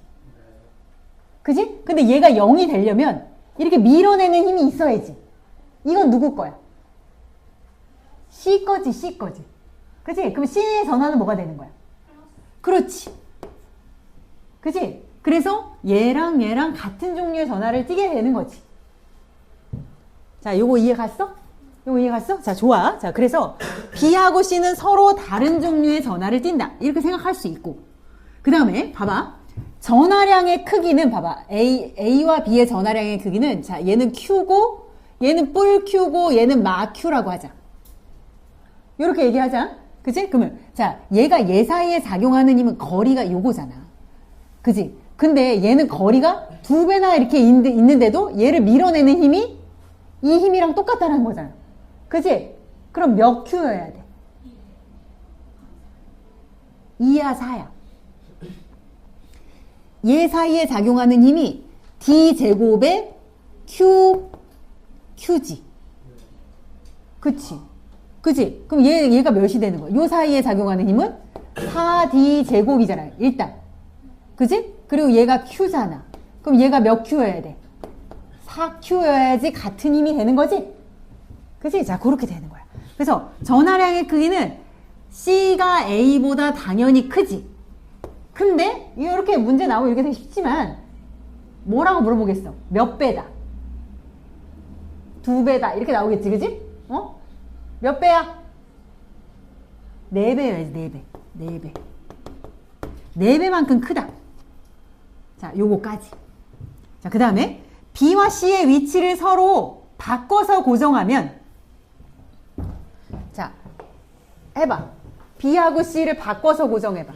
그지? 근데 얘가 0이 되려면 이렇게 밀어내는 힘이 있어야지. 이건 누구 거야? C 거지, C 거지. 그지? 그럼 C의 전화는 뭐가 되는 거야? 그렇지. 그지? 그래서 얘랑 얘랑 같은 종류의 전화를 띠게 되는 거지. 자, 요거 이해 갔어? 요거 이해 갔어? 자, 좋아. 자, 그래서 B하고 C는 서로 다른 종류의 전화를 띈다. 이렇게 생각할 수 있고. 그 다음에 봐봐. 전화량의 크기는 봐봐. A와 B의 전화량의 크기는 자, 얘는 Q고 얘는 뿔 Q고 얘는 마 Q라고 하자. 요렇게 얘기하자. 그치? 그러면 자, 얘가 얘 사이에 작용하는 힘은 거리가 요거잖아. 그치? 근데 얘는 거리가 2배나 이렇게 있는데도 얘를 밀어내는 힘이 이 힘이랑 똑같다는 거잖아. 그치? 그럼 몇 Q여야 돼? 2야 4야. 얘 사이에 작용하는 힘이 D제곱의 Q지. 그치? 그치? 그럼 얘가 몇이 되는 거야? 요 사이에 작용하는 힘은 4D제곱이잖아요. 일단. 그치? 그리고 얘가 Q잖아. 그럼 얘가 몇 Q여야 돼? 4Q여야지 같은 힘이 되는 거지? 그치? 자, 그렇게 되는 거야. 그래서 전하량의 크기는 C가 A보다 당연히 크지. 근데 이렇게 문제 나오면 이렇게 되게 쉽지만 뭐라고 물어보겠어? 몇 배다? 2배다? 이렇게 나오겠지, 그지? 어? 몇 배야? 4배여야지, 4배. 4배. 4배만큼 크다. 자, 요거까지. 자, 그 다음에 B와 C의 위치를 서로 바꿔서 고정하면 자, 해봐. B하고 C를 바꿔서 고정해봐.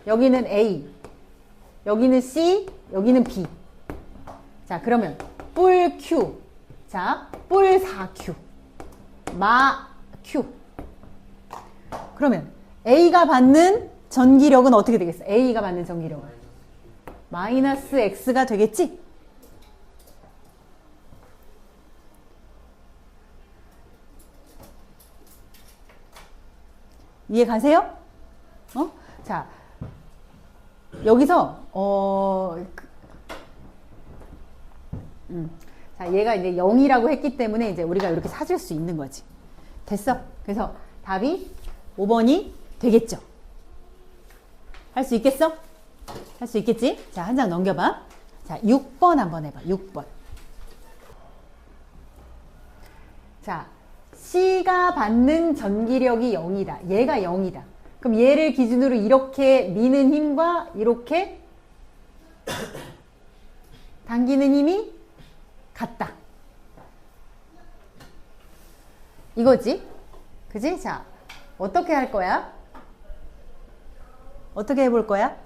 여기는 A, 여기는 C, 여기는 B. 자, 그러면 뿔 Q. 자, 뿔 4Q. 마 Q. 그러면 A가 받는 전기력은 어떻게 되겠어? A가 받는 전기력은 마이너스 X가 되겠지? 이해 가세요? 어? 자, 여기서 자, 얘가 이제 0이라고 했기 때문에 이제 우리가 이렇게 찾을 수 있는 거지. 됐어? 그래서 답이 5번이 되겠죠? 할 수 있겠어? 할 수 있겠지? 자, 한 장 넘겨봐. 자, 6번 한번 해봐. 6번. 자, C가 받는 전기력이 0이다. 얘가 0이다. 그럼 얘를 기준으로 이렇게 미는 힘과 이렇게 당기는 힘이 같다. 이거지? 그지? 자, 어떻게 할 거야? 어떻게 해볼 거야?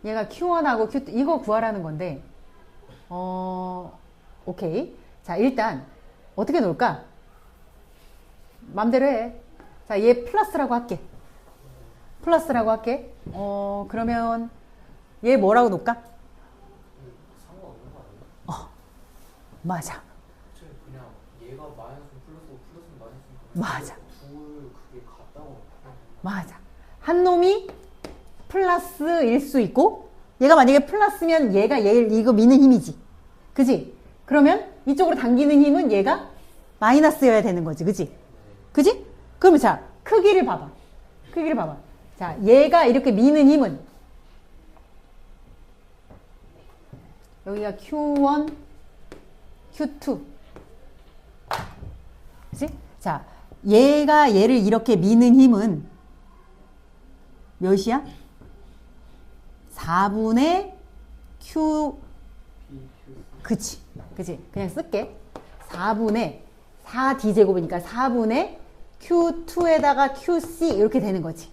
얘가 Q1하고 Q2 이거 구하라는 건데 오케이. 자, 일단 어떻게 놓을까? 맘대로 해. 자, 얘 플러스라고 할게. 플러스라고 할게. 그러면 얘 뭐라고 놓을까? 상관없는 거 아니에요? 맞아. 그냥 얘가 마이너스 플러스고 플러스는 마이너스니까 맞아. 둘 그게 같다고 맞아. 한 놈이 플러스일 수 있고 얘가 만약에 플러스면 얘가 얘를 이거 미는 힘이지. 그지? 그러면 이쪽으로 당기는 힘은 얘가 마이너스여야 되는 거지. 그지? 그지? 그러면 자, 크기를 봐봐. 크기를 봐봐. 자, 얘가 이렇게 미는 힘은 여기가 Q1, Q2. 그지? 자, 얘가 얘를 이렇게 미는 힘은 몇이야? 4분의 Q, 그치. 그치. 그냥 쓸게. 4분의 4D제곱이니까 4분의 Q2에다가 QC 이렇게 되는 거지.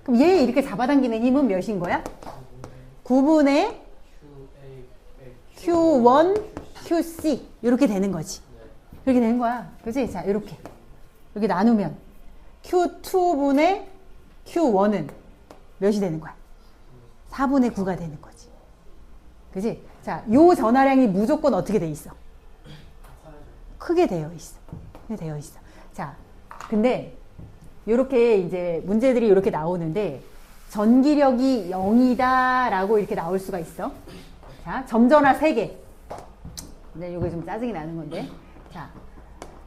그럼 얘 이렇게 잡아당기는 힘은 몇인 거야? 9분의 Q1, QC 이렇게 되는 거지. 이렇게 되는 거야. 그치? 자, 이렇게. 이렇게 나누면 Q2분의 Q1은 몇이 되는 거야? 4분의 9가 되는 거지. 그지? 자, 요 전하량이 무조건 어떻게 돼 있어? 크게 되어 있어. 크게 되어 있어. 자, 근데 요렇게 이제 문제들이 이렇게 나오는데 전기력이 0이다 라고 이렇게 나올 수가 있어. 자, 점전화 3개. 근데 이거 좀 짜증이 나는 건데. 자,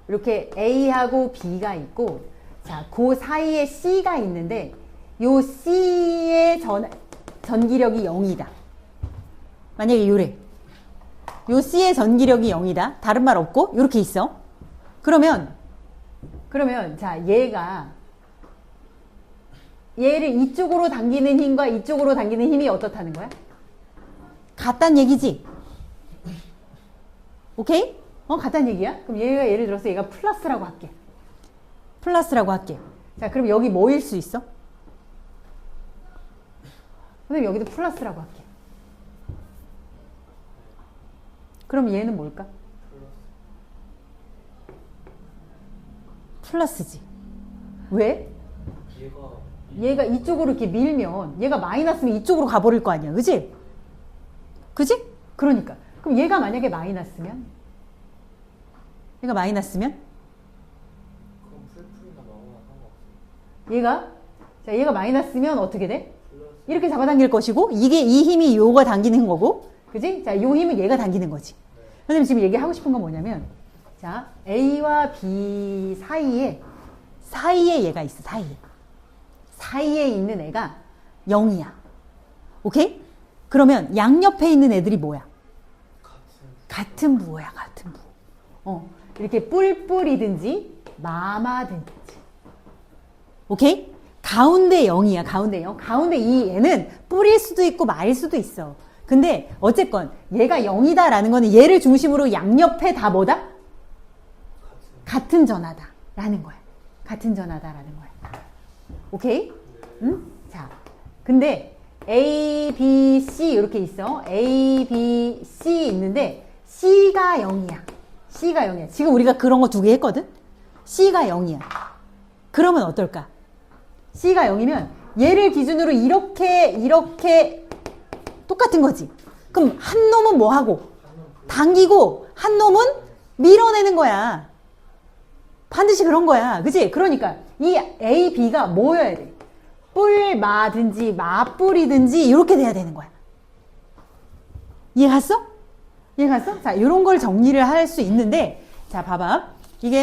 이렇게 A하고 B가 있고, 자, 그 사이에 C가 있는데, 요 C의 전기력이 0이다. 만약에 요래. 요 C의 전기력이 0이다. 다른 말 없고, 요렇게 있어. 그러면, 자, 얘를 이쪽으로 당기는 힘과 이쪽으로 당기는 힘이 어떻다는 거야? 같단 얘기지? 오케이? 같단 얘기야? 그럼 얘가 예를 들어서 얘가 플러스라고 할게. 플러스라고 할게. 자, 그럼 여기 뭐일 수 있어? 선생님 여기도 플러스라고 할게. 그럼 얘는 뭘까? 플러스지. 왜? 얘가 이쪽으로 이렇게 밀면 얘가 마이너스면 이쪽으로 가버릴 거 아니야. 그지? 그지? 그러니까. 그럼 얘가 만약에 마이너스면? 얘가 마이너스면? 그럼 풀풀이나 마구나 상관없어. 얘가 마이너스면 어떻게 돼? 이렇게 잡아당길 것이고, 이 힘이 요가 당기는 거고, 그지? 자, 요 힘은 얘가 당기는 거지. 선생님 지금 얘기하고 싶은 건 뭐냐면, 자, A와 B 사이에 얘가 있어, 사이에 있는 애가 0이야. 오케이? 그러면 양옆에 있는 애들이 뭐야? 같은 부호야, 같은 부호. 이렇게 뿔뿔이든지 마마든지. 오케이? 가운데 0이야, 가운데 0. 가운데 이 얘는 뿔일 수도 있고 마일 수도 있어. 근데 어쨌건 얘가 0이다라는 거는 얘를 중심으로 양옆에 다 뭐다? 같은 전하다라는 거야. 같은 전하다라는 거야. 오케이? 응? 자, 근데 A, B, C 이렇게 있어. A, B, C 있는데 C가 0이야. C가 0이야. 지금 우리가 그런 거 2개 했거든? C가 0이야. 그러면 어떨까? C가 0이면 얘를 기준으로 이렇게 똑같은 거지. 그럼 한 놈은 뭐 하고? 당기고 한 놈은 밀어내는 거야. 반드시 그런 거야. 그치? 그러니까 이 A, B가 뭐여야 돼? 뿔마든지 마뿔이든지 이렇게 돼야 되는 거야. 이해 갔어? 자, 이런 걸 정리를 할 수 있는데, 자, 봐봐.